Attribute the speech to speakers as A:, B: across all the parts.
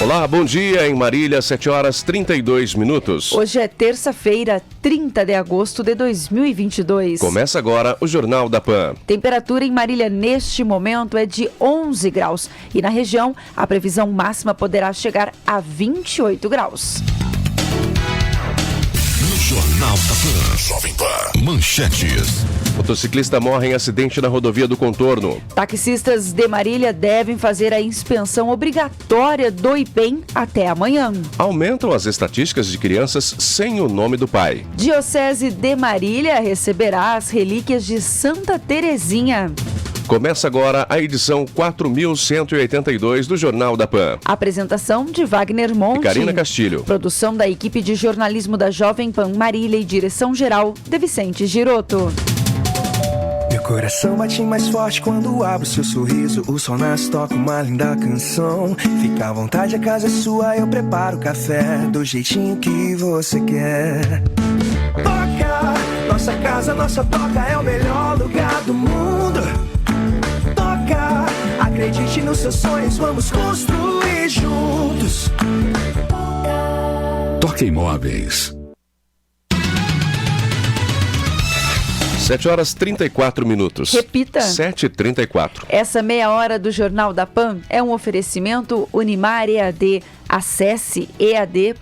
A: Olá, bom dia em Marília, 7h32.
B: Hoje é terça-feira, 30 de agosto de 2022.
A: Começa agora o Jornal da Pan.
B: Temperatura em Marília neste momento é de 11 graus e na região a previsão máxima poderá chegar a 28 graus.
C: No Jornal da Pan, Jovem Pan, manchetes.
A: Motociclista morre em acidente na rodovia do Contorno.
B: Taxistas de Marília devem fazer a inspeção obrigatória do IPEM até amanhã.
A: Aumentam as estatísticas de crianças sem o nome do pai.
B: Diocese de Marília receberá as relíquias de Santa Terezinha.
A: Começa agora a edição 4182 do Jornal da Pan.
B: Apresentação de Wagner Monte.
A: E Karina Castilho.
B: Produção da equipe de jornalismo da Jovem Pan Marília e direção geral de Vicente Giroto.
D: Meu coração bate mais forte quando abro seu sorriso. O sol nasce, toca uma linda canção. Fica à vontade, a casa é sua, eu preparo o café do jeitinho que você quer. Toca, nossa casa, nossa toca é o melhor lugar do mundo. Toca, acredite nos seus sonhos, vamos construir juntos.
C: Toca Imóveis.
A: 7h34.
B: Repita.
A: 7h34.
B: Essa meia hora do Jornal da Pan é um oferecimento Unimar EAD. Acesse ead.unimar.br.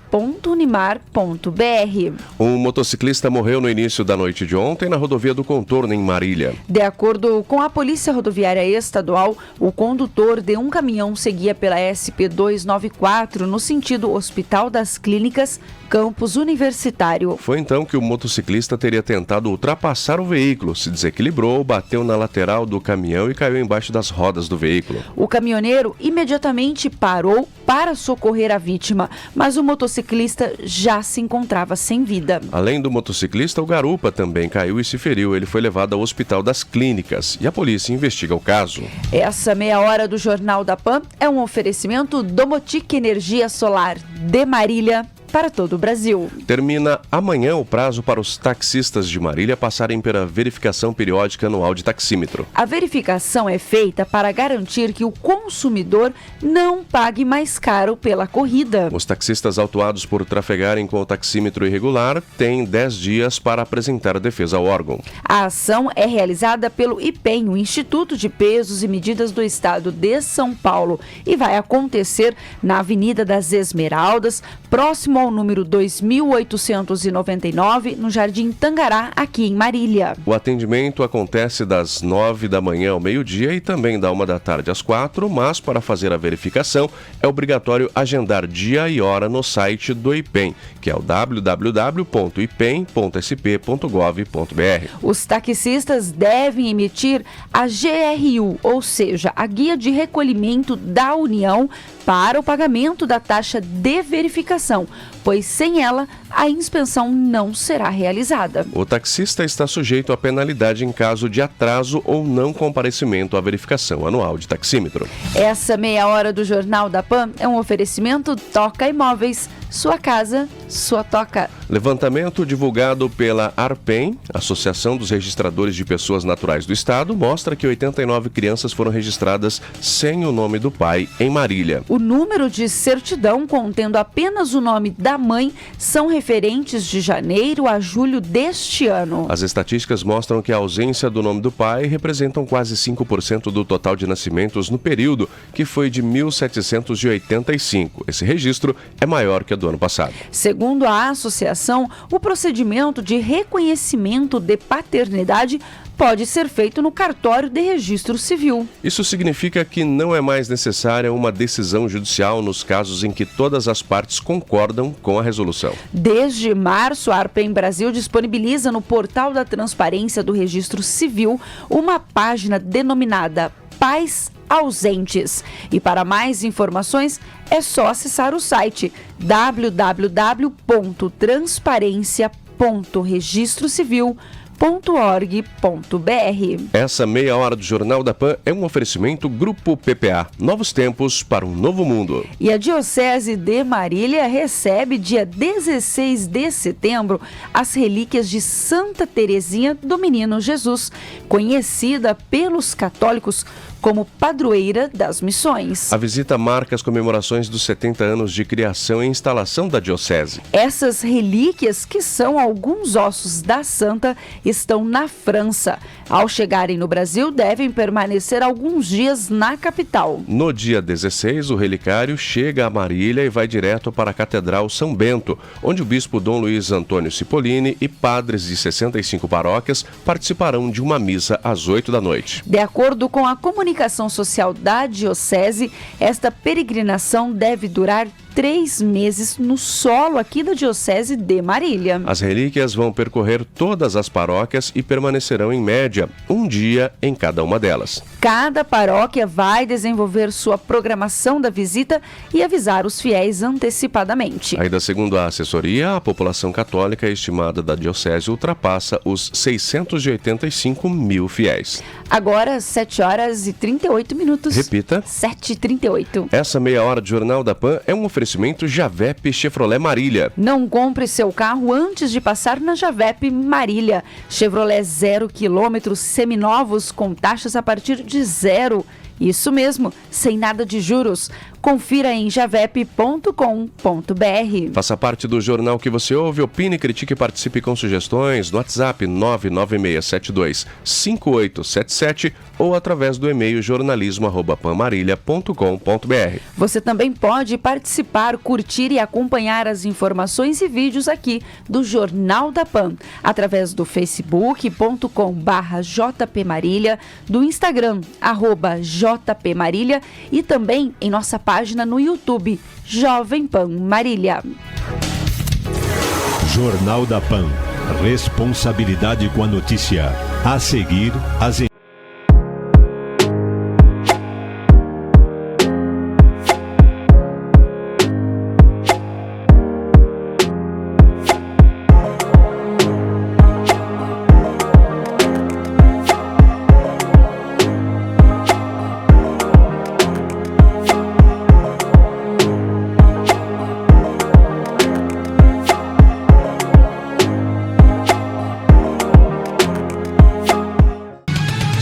A: Um motociclista morreu no início da noite de ontem na rodovia do Contorno, em Marília.
B: De acordo com a Polícia Rodoviária Estadual, o condutor de um caminhão seguia pela SP-294 no sentido Hospital das Clínicas, Campus Universitário.
A: Foi então que o motociclista teria tentado ultrapassar o veículo, se desequilibrou, bateu na lateral do caminhão e caiu embaixo das rodas do veículo.
B: O caminhoneiro imediatamente parou para socorrer a vítima, mas o motociclista já se encontrava sem vida.
A: Além do motociclista, o garupa também caiu e se feriu. Ele foi levado ao Hospital das Clínicas e a polícia investiga o caso.
B: Essa meia hora do Jornal da Pan é um oferecimento Domotic Energia Solar de Marília para todo o Brasil.
A: Termina amanhã o prazo para os taxistas de Marília passarem pela verificação periódica anual de taxímetro.
B: A verificação é feita para garantir que o consumidor não pague mais caro pela corrida.
A: Os taxistas autuados por trafegarem com o taxímetro irregular têm 10 dias para apresentar defesa ao órgão.
B: A ação é realizada pelo IPEM, o Instituto de Pesos e Medidas do Estado de São Paulo, e vai acontecer na Avenida das Esmeraldas, próximo ao número 2899, no Jardim Tangará, aqui em Marília.
A: O atendimento acontece das 9 da manhã ao meio-dia e também da 1 da tarde às 4, mas para fazer a verificação é obrigatório agendar dia e hora no site do IPEM, que é o www.ipem.sp.gov.br.
B: Os taxistas devem emitir a GRU, ou seja, a Guia de Recolhimento da União, para o pagamento da taxa de verificação, pois sem ela a inspeção não será realizada.
A: O taxista está sujeito a penalidade em caso de atraso ou não comparecimento à verificação anual de taxímetro.
B: Essa meia hora do Jornal da Pan é um oferecimento Toca Imóveis. Sua casa, sua toca.
A: Levantamento divulgado pela ARPEM, Associação dos Registradores de Pessoas Naturais do Estado, mostra que 89 crianças foram registradas sem o nome do pai em Marília.
B: O número de certidão contendo apenas o nome da mãe são referentes de janeiro a julho deste ano.
A: As estatísticas mostram que a ausência do nome do pai representam quase 5% do total de nascimentos no período, que foi de 1785. Esse registro é maior que o do ano passado.
B: Segundo a associação, o procedimento de reconhecimento de paternidade pode ser feito no cartório de registro civil.
A: Isso significa que não é mais necessária uma decisão judicial nos casos em que todas as partes concordam com a resolução.
B: Desde março, a ARPEM Brasil disponibiliza no portal da transparência do registro civil uma página denominada Pais Ausentes. E para mais informações é só acessar o site www.transparencia.registrocivil.org.br.
A: Essa meia hora do Jornal da Pan é um oferecimento Grupo PPA. Novos tempos para um novo mundo.
B: E a Diocese de Marília recebe, dia 16 de setembro, as relíquias de Santa Terezinha do Menino Jesus, conhecida pelos católicos como padroeira das missões.
A: A visita marca as comemorações dos 70 anos de criação e instalação da diocese.
B: Essas relíquias, que são alguns ossos da santa, estão na França. Ao chegarem no Brasil, devem permanecer alguns dias na capital.
A: No dia 16, o relicário chega a Marília e vai direto para a Catedral São Bento, onde o bispo Dom Luiz Antônio Cipollini e padres de 65 paróquias participarão de uma missa às 8 da noite.
B: De acordo com a comunicação social da diocese, esta peregrinação deve durar 3 meses no solo aqui da Diocese de Marília.
A: As relíquias vão percorrer todas as paróquias e permanecerão, em média, um dia em cada uma delas.
B: Cada paróquia vai desenvolver sua programação da visita e avisar os fiéis antecipadamente.
A: Ainda segundo a assessoria, a população católica estimada da Diocese ultrapassa os 685 mil fiéis.
B: Agora, 7 horas e 38 minutos.
A: Repita.
B: 7h38.
A: Essa meia hora de Jornal da Pan é um oferecimento Javep Chevrolet Marília.
B: Não compre seu carro antes de passar na Javep Marília. Chevrolet 0 km seminovos com taxas a partir de 0. Isso mesmo, sem nada de juros. Confira em javep.com.br.
A: Faça parte do jornal que você ouve, opine, critique e participe com sugestões no WhatsApp 996725877 ou através do e-mail jornalismo@panmarília.com.br.
B: Você também pode participar, curtir e acompanhar as informações e vídeos aqui do Jornal da Pan, através do facebook.com/jpmarília, do Instagram, @jpmarília e também em nossa página no YouTube, Jovem Pan Marília.
E: Jornal da Pan. Responsabilidade com a notícia. A seguir, as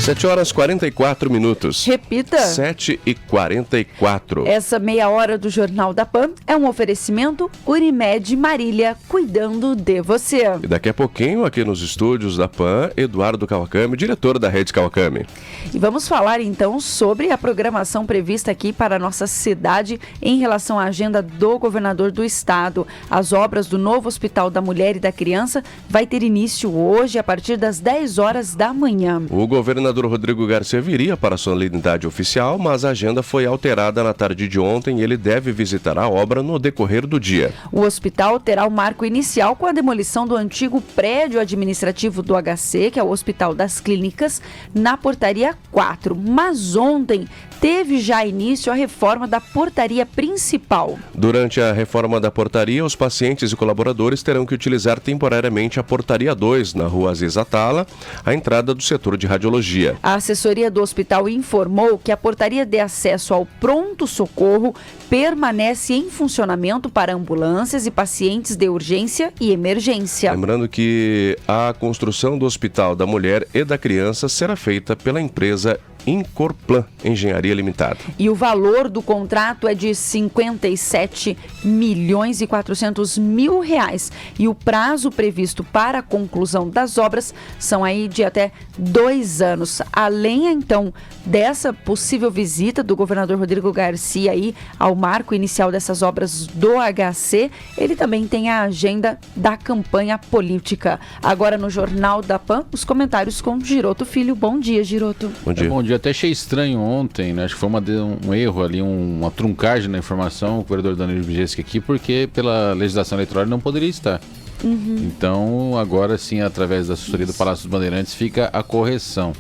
A: Sete horas 44 minutos.
B: Repita.
A: 7h44.
B: Essa meia hora do Jornal da Pan é um oferecimento Unimed Marília, cuidando de você.
A: E daqui a pouquinho, aqui nos estúdios da Pan, Eduardo Kawakami, diretor da Rede Kawakami.
B: E vamos falar então sobre a programação prevista aqui para a nossa cidade em relação à agenda do governador do estado. As obras do novo Hospital da Mulher e da Criança vai ter início hoje a partir das 10 horas da manhã.
A: O governador Rodrigo Garcia viria para a solenidade oficial, mas a agenda foi alterada na tarde de ontem e ele deve visitar a obra no decorrer do dia.
B: O hospital terá o marco inicial com a demolição do antigo prédio administrativo do HC, que é o Hospital das Clínicas, na portaria 4. Mas ontem teve já início a reforma da portaria principal.
A: Durante a reforma da portaria, os pacientes e colaboradores terão que utilizar temporariamente a portaria 2, na rua Aziz Atala, a entrada do setor de radiologia.
B: A assessoria do hospital informou que a portaria de acesso ao pronto-socorro permanece em funcionamento para ambulâncias e pacientes de urgência e emergência.
A: Lembrando que a construção do Hospital da Mulher e da Criança será feita pela empresa Incorplan Engenharia Limitada.
B: E o valor do contrato é de 57.400.000 reais. E o prazo previsto para a conclusão das obras são aí de até 2 anos. Além, então, dessa possível visita do governador Rodrigo Garcia aí ao marco inicial dessas obras do HC, ele também tem a agenda da campanha política. Agora no Jornal da Pan, os comentários com Giroto Filho. Bom dia, Giroto.
A: Bom dia.
F: Bom dia. Até achei estranho ontem, né? Acho que foi um erro ali, uma truncagem na informação, o vereador Danilo Bijeski aqui, porque pela legislação eleitoral ele não poderia estar. Então, agora sim, através da assessoria do Palácio dos Bandeirantes, fica a correção.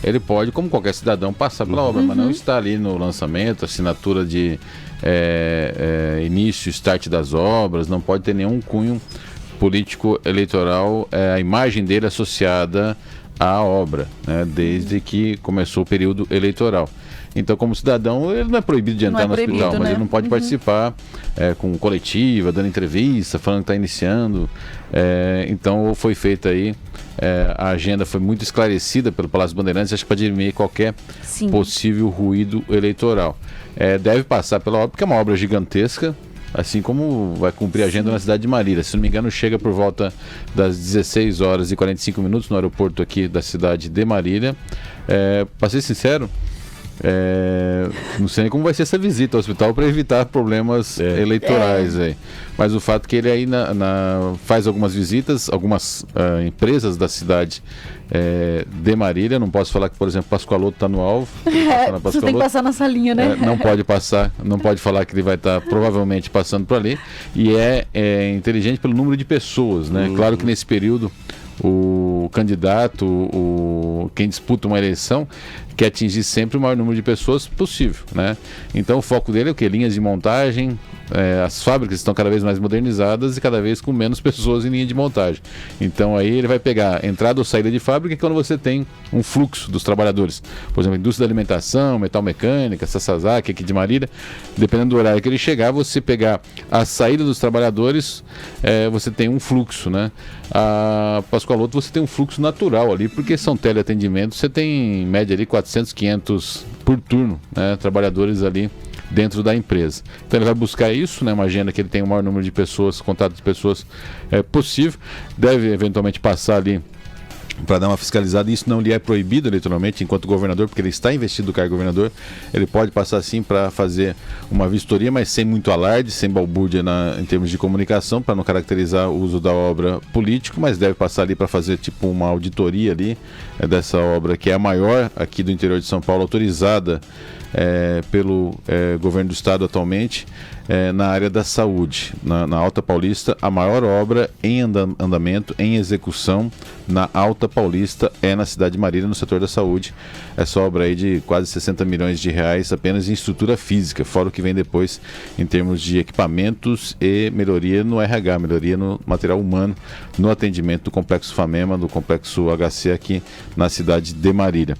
F: Ele pode, como qualquer cidadão, passar pela obra, mas não está ali no lançamento, assinatura de início, start das obras, não pode ter nenhum cunho político eleitoral, a imagem dele associada à obra, né, desde que começou o período eleitoral. Então, como cidadão, ele não é proibido de entrar no hospital, mas ele não pode participar com coletiva, dando entrevista, falando que está iniciando. Então, foi feita aí, a agenda foi muito esclarecida pelo Palácio Bandeirantes, acho que para diminuir qualquer possível ruído eleitoral. Deve passar pela obra, porque é uma obra gigantesca, assim como vai cumprir a agenda na cidade de Marília. Se não me engano, chega por volta das 16 horas e 45 minutos no aeroporto aqui da cidade de Marília. Para ser sincero, não sei nem como vai ser essa visita ao hospital para evitar problemas eleitorais aí. Mas o fato é que ele aí faz algumas visitas, algumas empresas da cidade de Marília. Não posso falar que, por exemplo, Pascoaloto está no alvo.
B: Você tem que passar na salinha, né?
F: Não pode passar, não pode falar que ele vai estar provavelmente passando por ali. E é inteligente pelo número de pessoas, né? Claro que nesse período o candidato, quem disputa uma eleição, quer atingir sempre o maior número de pessoas possível, né? Então o foco dele é o quê? Linhas de montagem, as fábricas estão cada vez mais modernizadas e cada vez com menos pessoas em linha de montagem. Então aí ele vai pegar entrada ou saída de fábrica, que é quando você tem um fluxo dos trabalhadores. Por exemplo, indústria da alimentação, metal mecânica, Sasazaki aqui de Marília, dependendo do horário que ele chegar, você pegar a saída dos trabalhadores, você tem um fluxo, né? A Pascoaloto você tem um fluxo natural ali, porque são teleatendimentos, você tem em média ali 400, 500 por turno, né? Trabalhadores ali dentro da empresa. Então ele vai buscar isso, né? Uma agenda que ele tem o maior número de pessoas, contato de pessoas possível, deve eventualmente passar ali para dar uma fiscalizada. Isso não lhe é proibido eleitoralmente enquanto governador, porque ele está investido do cargo de governador. Ele pode passar sim para fazer uma vistoria, mas sem muito alarde, sem balbúrdia em termos de comunicação, para não caracterizar o uso da obra político, mas deve passar ali para fazer tipo uma auditoria ali dessa obra, que é a maior aqui do interior de São Paulo, autorizada pelo governo do estado atualmente, na área da saúde, na Alta Paulista. A maior obra em andamento, em execução na Alta Paulista é na cidade de Marília, no setor da saúde. Essa obra aí de quase 60 milhões de reais apenas em estrutura física, fora o que vem depois em termos de equipamentos e melhoria no RH, melhoria no material humano, no atendimento do Complexo Famema, do Complexo HC aqui na cidade de Marília.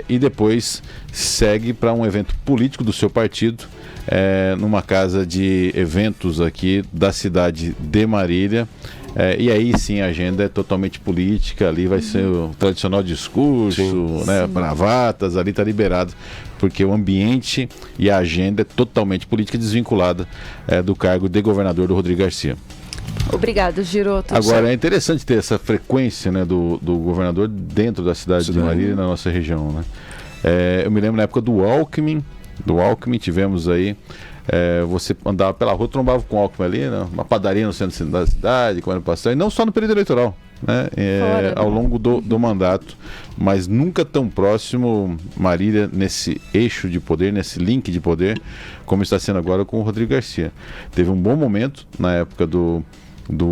F: E depois segue para um evento político do seu partido, numa casa de eventos aqui da cidade de Marília. E aí sim a agenda é totalmente política, ali vai ser o tradicional discurso, né, bravatas, ali está liberado, porque o ambiente e a agenda é totalmente política, desvinculada do cargo de governador do Rodrigo Garcia.
B: Obrigado, Giroto.
F: Agora é interessante ter essa frequência, né, do governador dentro da cidade de Marília, na nossa região, né? Eu me lembro na época do Alckmin tivemos aí, você andava pela rua, trombava com o Alckmin ali, né, uma padaria no centro da cidade, comendo pastel, e não só no período eleitoral, né, ao longo do mandato, mas nunca tão próximo Marília nesse eixo de poder, nesse link de poder, como está sendo agora com o Rodrigo Garcia. Teve um bom momento na época do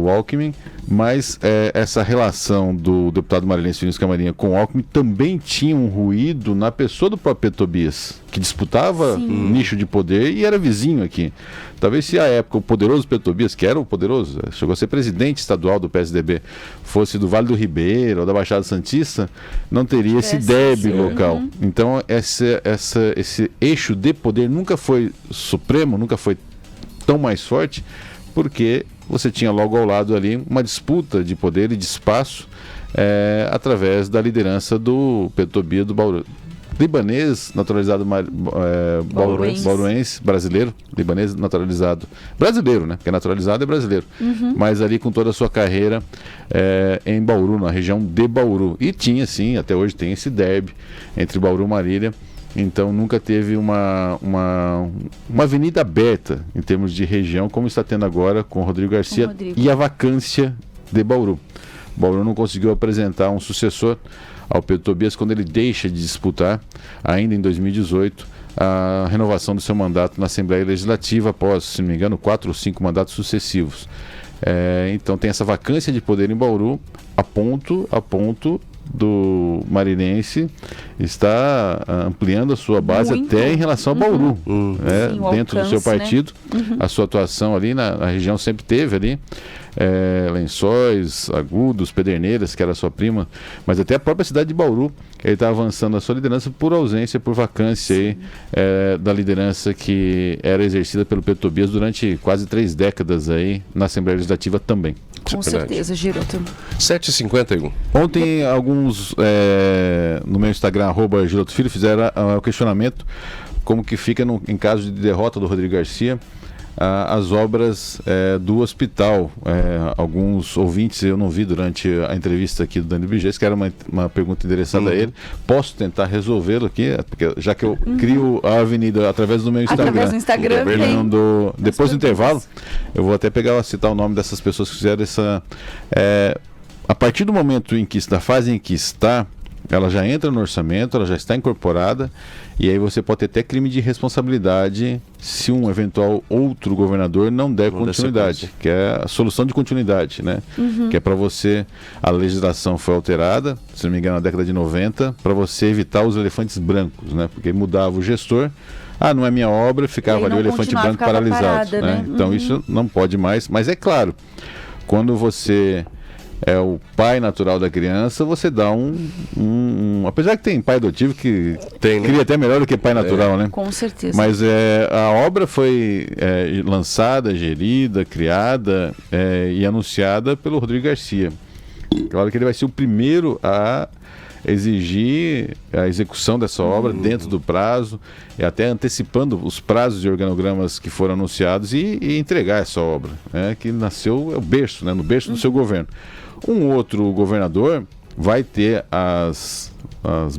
F: Alckmin, mas essa relação do deputado marilhense Vinícius Camarinha com o Alckmin também tinha um ruído na pessoa do próprio Pedro Tobias, que disputava um nicho de poder e era vizinho aqui. Talvez se à época o poderoso Pedro Tobias, que era o poderoso, chegou a ser presidente estadual do PSDB, fosse do Vale do Ribeira ou da Baixada Santista, não teria esse débito local. Então esse eixo de poder nunca foi supremo, nunca foi tão mais forte, porque você tinha logo ao lado ali uma disputa de poder e de espaço através da liderança do Pedro Tobias do Bauru. Libanês naturalizado bauruense, brasileiro, libanês naturalizado brasileiro, né? Porque naturalizado é brasileiro, mas ali com toda a sua carreira em Bauru, na região de Bauru. E tinha sim, até hoje tem esse derby entre Bauru e Marília. Então nunca teve uma avenida aberta em termos de região, como está tendo agora com o Rodrigo Garcia e a vacância de Bauru. Bauru não conseguiu apresentar um sucessor ao Pedro Tobias quando ele deixa de disputar, ainda em 2018, a renovação do seu mandato na Assembleia Legislativa após, se não me engano, 4 ou 5 mandatos sucessivos. Então tem essa vacância de poder em Bauru, a ponto do marinense está ampliando a sua base até em relação a Bauru,
B: Sim,
F: dentro do seu partido, a sua atuação ali na região sempre teve ali Lençóis, Agudos, Pederneiras, que era sua prima, mas até a própria cidade de Bauru, ele está avançando a sua liderança por ausência, por vacância aí, da liderança que era exercida pelo Pedro Tobias durante quase 3 décadas aí na Assembleia Legislativa também.
B: Com certeza, Giroto.
A: 7h51.
F: Ontem, alguns no meu Instagram, @GirotoFilho, fizeram o questionamento como que fica em caso de derrota do Rodrigo Garcia as obras do hospital. Alguns ouvintes eu não vi durante a entrevista aqui do Danilo Biges, que era uma pergunta endereçada a ele. Posso tentar resolvê-lo aqui, porque já que eu crio a avenida através do meu Instagram.
B: Através do Instagram,
F: depois do intervalo, eu vou até citar o nome dessas pessoas que fizeram essa... a partir do momento da fase em que está, ela já entra no orçamento, ela já está incorporada, e aí você pode ter até crime de responsabilidade se um eventual outro governador não der continuidade, que é a solução de continuidade, né? Que é para você, a legislação foi alterada, se não me engano, na década de 90, para você evitar os elefantes brancos, né? Porque mudava o gestor, não é minha obra, ficava ali o elefante branco paralisado,
B: parada,
F: né? Então isso não pode mais, mas é claro, quando você é o pai natural da criança, você dá apesar que tem pai adotivo que cria até melhor do que pai natural, né?
B: Com certeza.
F: Mas a obra foi lançada, gerida, criada e anunciada pelo Rodrigo Garcia. Claro que ele vai ser o primeiro a exigir a execução dessa obra dentro do prazo, e até antecipando os prazos e organogramas que foram anunciados e entregar essa obra, né, que nasceu o berço, né, no berço do seu governo. Um outro governador vai ter as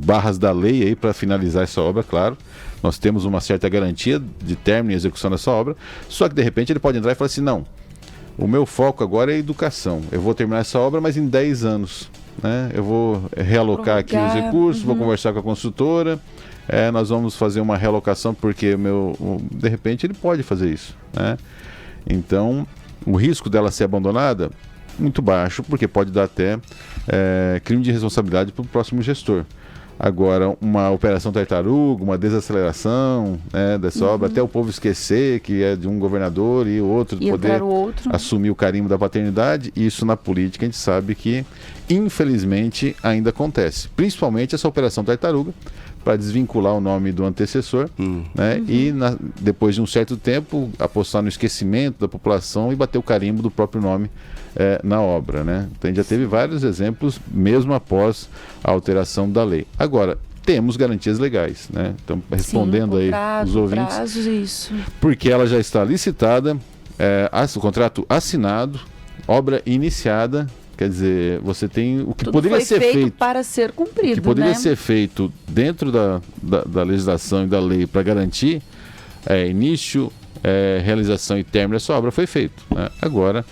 F: barras da lei aí para finalizar essa obra, claro. Nós temos uma certa garantia de término e execução dessa obra, só que de repente ele pode entrar e falar assim, não, o meu foco agora é a educação, eu vou terminar essa obra, mas em 10 anos. Né? Eu vou realocar aqui os recursos, vou conversar com a construtora, nós vamos fazer uma realocação, porque de repente ele pode fazer isso, né? Então, o risco dela ser abandonada, muito baixo, porque pode dar até crime de responsabilidade para o próximo gestor. Agora, uma operação tartaruga, uma desaceleração, né, dessa obra, até o povo esquecer que é de um governador e o outro poder assumir o carimbo da paternidade, isso na política a gente sabe que, infelizmente, ainda acontece. Principalmente essa operação tartaruga, para desvincular o nome do antecessor, né, e depois de um certo tempo apostar no esquecimento da população e bater o carimbo do próprio nome na obra, né? Então a gente já teve vários exemplos mesmo após a alteração da lei. Agora, temos garantias legais, né? Então, respondendo aí os ouvintes,
B: prazos, isso.
F: Porque ela já está licitada, o contrato assinado, obra iniciada. Quer dizer, você tem o que
B: tudo
F: poderia ser feito
B: para ser cumprido,
F: que poderia
B: né?
F: ser feito dentro da legislação e da lei para garantir início, realização e término dessa obra foi feito, né? Agora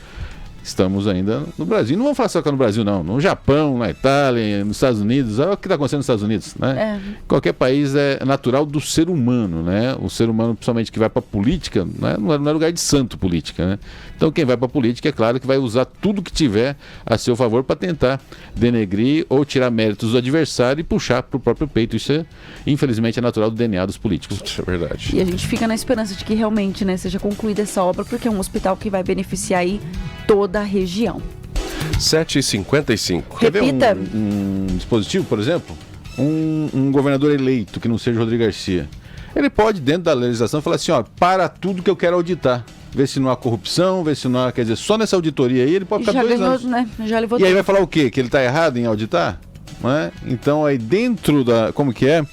F: estamos ainda no Brasil. Não vamos falar só que é no Brasil, não. No Japão, na Itália, nos Estados Unidos. Olha o que está acontecendo nos Estados Unidos, né? Qualquer país é natural do ser humano, né? O ser humano, principalmente que vai para a política, né? Não é lugar de santo política, né? Então quem vai para a política, é claro que vai usar tudo que tiver a seu favor para tentar denegrir ou tirar méritos do adversário e puxar para o próprio peito. Isso, infelizmente, é natural do DNA dos políticos.
A: Isso é verdade.
B: E a gente fica na esperança de que realmente, né, seja concluída essa obra, porque é um hospital que vai beneficiar aí toda a região.
A: 7h55.
B: Repita.
F: Um dispositivo, por exemplo, um governador eleito que não seja Rodrigo Garcia, ele pode, dentro da legislação, falar assim, para tudo que eu quero auditar. Ver se não há corrupção, ver se não há... Quer dizer, só nessa auditoria aí ele pode ficar 2 anos.
B: Né? Já levou
F: e aí vai falar o quê? Que ele está errado em auditar? Não é? Então aí dentro da... Como que é?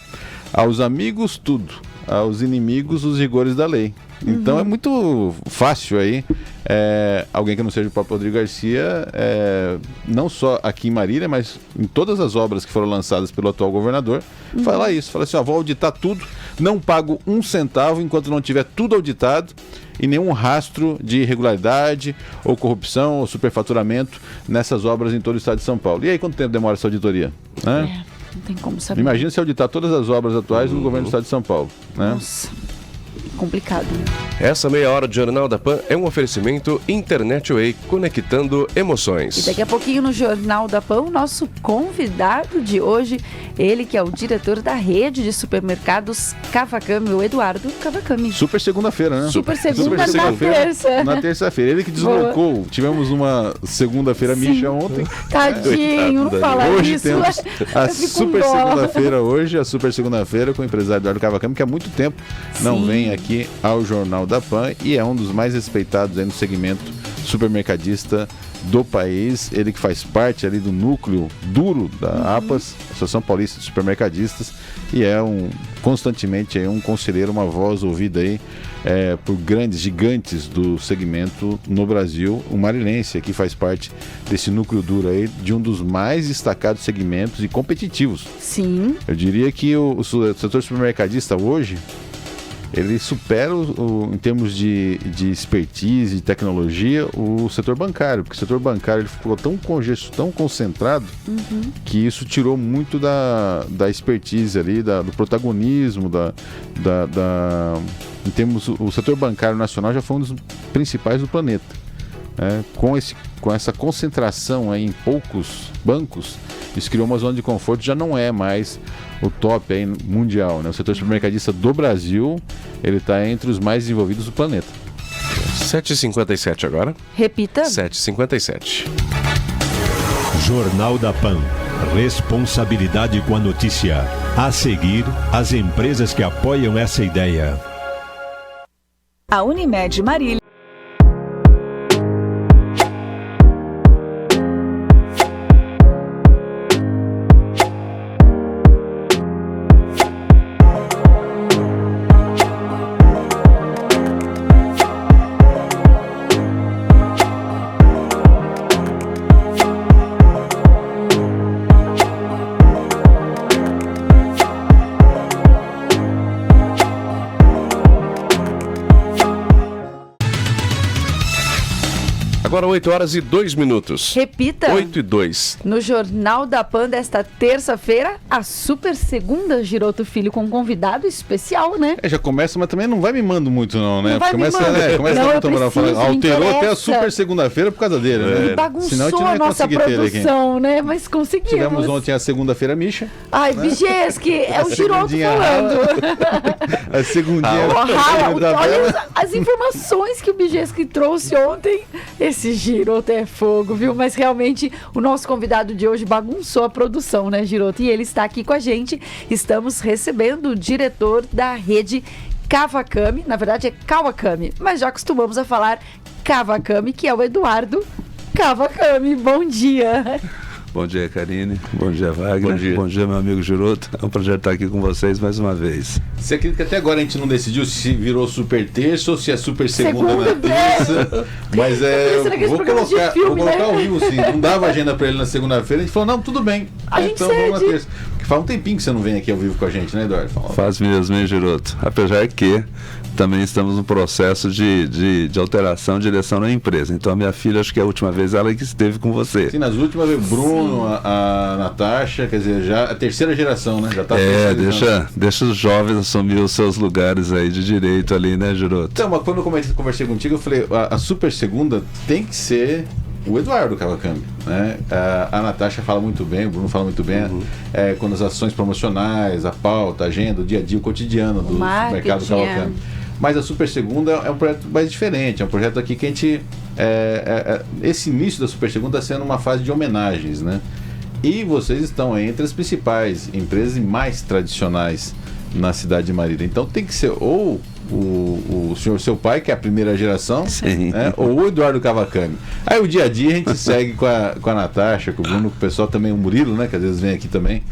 F: Aos amigos tudo, aos inimigos os rigores da lei. Então é muito fácil aí alguém que não seja o próprio Rodrigo Garcia, não só aqui em Marília, mas em todas as obras que foram lançadas pelo atual governador, falar isso, fala assim, vou auditar tudo, não pago 1 centavo enquanto não tiver tudo auditado e nenhum rastro de irregularidade ou corrupção ou superfaturamento nessas obras em todo o estado de São Paulo. E aí quanto tempo demora essa auditoria? Né?
B: Não tem como saber.
F: Imagina se auditar todas as obras atuais do governo do estado de São Paulo. Né?
B: Nossa. complicado.
A: Essa meia hora de Jornal da Pan é um oferecimento Internet Way, conectando emoções.
B: E daqui a pouquinho no Jornal da Pan, o nosso convidado de hoje, ele que é o diretor da rede de supermercados Cavacami, o Eduardo Cavacami.
F: Super segunda-feira, né?
B: Super segunda na terça.
F: Na terça-feira. Ele que deslocou. Boa. Tivemos uma segunda-feira micha ontem.
B: Tadinho, não fala
F: hoje
B: isso.
F: Temos a super segunda-feira hoje, a super segunda-feira com o empresário Eduardo Cavacami, que há muito tempo não vem aqui ao Jornal da Pan e é um dos mais respeitados aí no segmento supermercadista do país. Ele que faz parte ali do núcleo duro da APAS, Associação Paulista de Supermercadistas, e é constantemente um conselheiro, uma voz ouvida aí por grandes gigantes do segmento no Brasil. O marilense aqui faz parte desse núcleo duro aí, de um dos mais destacados segmentos e competitivos.
B: Sim.
F: Eu diria que o setor supermercadista hoje, ele supera, em termos de expertise e tecnologia, o setor bancário, porque o setor bancário ele ficou tão concentrado, que isso tirou muito da expertise ali, do protagonismo, em termos, o setor bancário nacional já foi um dos principais do planeta. Com essa concentração aí em poucos bancos, isso criou uma zona de conforto, já não é mais o top aí mundial, né? O setor supermercadista do Brasil, ele está entre os mais desenvolvidos do planeta.
A: 7h57 agora.
B: Repita.
A: 7h57.
E: Jornal da Pan. Responsabilidade com a notícia. A seguir, as empresas que apoiam essa ideia.
G: A Unimed Marília.
A: Agora 8h02.
B: Repita.
A: 8h02.
B: No Jornal da Pan desta terça-feira, a super segunda Giroto Filho com um convidado especial, né?
F: Já começa, mas também não vai mimando muito não, né?
B: Não vai
F: começa
B: não,
F: muito a falar. Alterou até a super segunda-feira por causa dele, né?
B: Ele bagunçou a nossa produção, né? Mas conseguimos.
F: Tivemos ontem a segunda-feira micha.
B: Ai, Bijeski, é o Giroto falando.
F: A segundinha.
B: Olha as informações que o Bijeski trouxe ontem. Esse Giroto é fogo, viu? Mas realmente o nosso convidado de hoje bagunçou a produção, né, Giroto? E ele está aqui com a gente. Estamos recebendo o diretor da rede Cavacami. Na verdade é Kawakami, mas já acostumamos a falar Cavacami, que é o Eduardo Cavacami. Bom dia.
H: Bom dia, Karine. Bom dia, Wagner. Bom dia, meu amigo Giroto. É um prazer estar aqui com vocês mais uma vez.
F: Você acredita que até agora a gente não decidiu se virou super terça ou se é super segunda na terça? Mas vou colocar ao vivo, sim. Não dava agenda pra ele na segunda-feira. A gente falou, não, tudo bem. Então vamos na terça. Porque faz um tempinho que você não vem aqui ao vivo com a gente, né, Eduardo?
H: Faz mesmo, hein, Giroto? Apesar que também estamos no processo de alteração de direção na empresa. Então a minha filha, acho que a última vez ela que esteve com você.
F: Sim, nas últimas vezes, Bruno, a Natasha, quer dizer, já a terceira geração, né? Já tá
H: deixa os jovens assumir os seus lugares aí de direito ali, né, Giroto?
F: Então, mas quando eu conversei contigo, eu falei, a super segunda tem que ser o Eduardo Cavacami, né? A Natasha fala muito bem, o Bruno fala muito bem, quando as ações promocionais, a pauta, a agenda, o dia a dia, o cotidiano do mercado Cavacami. Mas a Super Segunda é um projeto mais diferente, é um projeto aqui que a gente... esse início da Super Segunda está sendo uma fase de homenagens, né? E vocês estão entre as principais empresas mais tradicionais na cidade de Marília. Então tem que ser ou o senhor, seu pai, que é a primeira geração, né? Ou o Eduardo Cavacami. Aí o dia a dia a gente segue com a Natasha, com o Bruno, com o pessoal também, o Murilo, né? Que às vezes vem aqui também,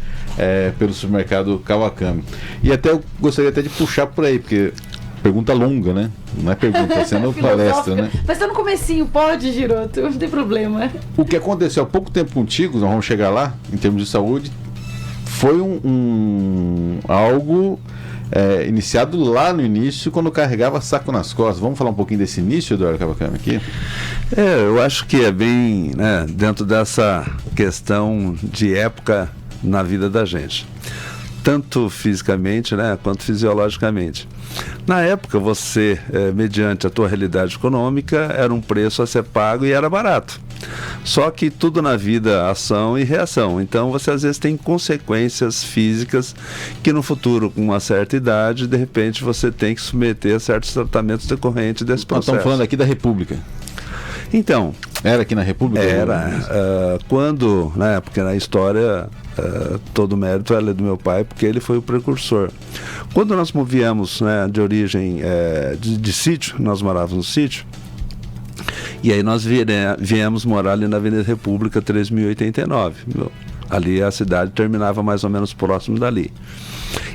F: pelo supermercado Cavacami. E até eu gostaria até de puxar por aí, porque... Pergunta longa, né? Não é pergunta, é sendo palestra, né?
B: Mas tá no comecinho, pode, Giroto, não tem problema.
F: O que aconteceu há pouco tempo contigo, nós vamos chegar lá, em termos de saúde, foi algo iniciado lá no início, quando carregava saco nas costas. Vamos falar um pouquinho desse início, Eduardo Cavacami, aqui?
H: Eu acho que é bem, né, dentro dessa questão de época na vida da gente. tanto fisicamente, né, quanto fisiologicamente. Na época, você, mediante a tua realidade econômica, era um preço a ser pago e era barato. Só que tudo na vida, ação e reação. Então, você às vezes tem consequências físicas que no futuro, com uma certa idade, de repente você tem que submeter a certos tratamentos decorrentes desse processo.
F: Nós estamos falando aqui da República.
H: Então...
F: Era aqui na República?
H: Era. Quando, né, porque na história, todo o mérito é do meu pai, porque ele foi o precursor. Quando nós viemos, né, de origem de sítio, nós morávamos no sítio, e aí nós viemos morar ali na Avenida República 3089. Ali a cidade terminava mais ou menos próximo dali.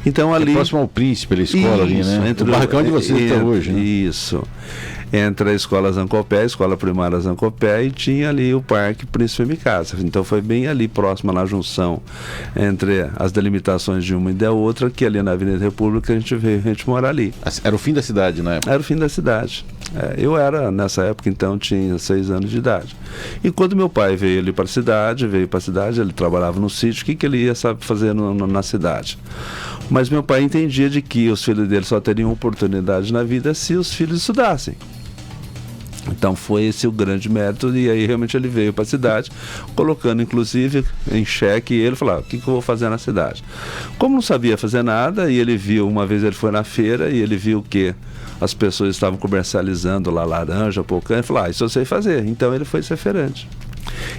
H: Então ali...
F: próximo ao Príncipe, a escola ali, né?
H: Entre
F: o barracão de vocês até hoje, né?
H: Isso. Entre a escola Zancopé, a escola primária Zancopé, e tinha ali o Parque Príncipe Micasa. Então foi bem ali próximo, na junção entre as delimitações de uma e da outra, que ali na Avenida República a gente veio morar ali.
F: Era o fim da cidade, né?
H: Era o fim da cidade. Eu era, nessa época, então, tinha 6 anos de idade. E quando meu pai veio ali para a cidade, ele trabalhava no sítio, o que ele ia fazer na cidade? Mas meu pai entendia de que os filhos dele só teriam oportunidade na vida se os filhos estudassem. Então foi esse o grande mérito, e aí realmente ele veio para a cidade, colocando inclusive em xeque, e ele falou, o que eu vou fazer na cidade? Como não sabia fazer nada, e ele viu, uma vez ele foi na feira, e ele viu que as pessoas estavam comercializando lá laranja, pocã, ele falou, isso eu sei fazer. Então ele foi ser feirante.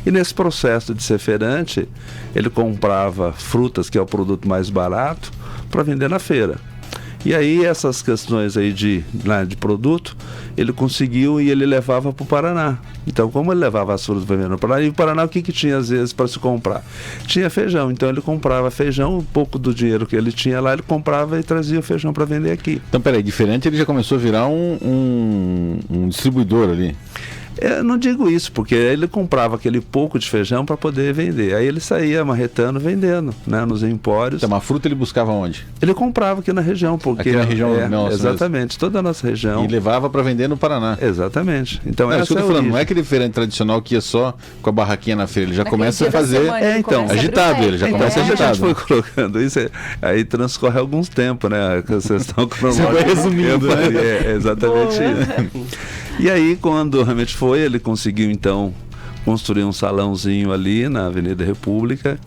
H: E nesse processo de ser feirante, ele comprava frutas, que é o produto mais barato, para vender na feira. E aí essas questões aí de produto, ele conseguiu e ele levava para o Paraná. Então, como ele levava as frutas para vender no Paraná, e o Paraná o que tinha às vezes para se comprar? Tinha feijão, então ele comprava feijão, um pouco do dinheiro que ele tinha lá, ele comprava e trazia o feijão para vender aqui.
F: Então, peraí, diferente, ele já começou a virar um distribuidor ali.
H: Eu não digo isso, porque ele comprava aquele pouco de feijão para poder vender. Aí ele saía marretando, vendendo, né, nos empórios.
F: Então, a fruta ele buscava onde?
H: Ele comprava aqui na região, porque
F: aqui na região nossa,
H: exatamente,
F: mesmo.
H: Toda a nossa região.
F: E levava para vender no Paraná.
H: Exatamente. Então essa
F: isso que eu tô falando, não é aquele feirante tradicional que ia só com a barraquinha na feira, ele já começa a fazer agitado, ele já começa agitado.
H: A gente foi colocando isso, aí transcorre alguns tempos, né? A questão cronológica.
F: Você vai resumindo, né?
H: Exatamente isso. E aí, quando realmente foi, ele conseguiu, então, construir um salãozinho ali na Avenida República,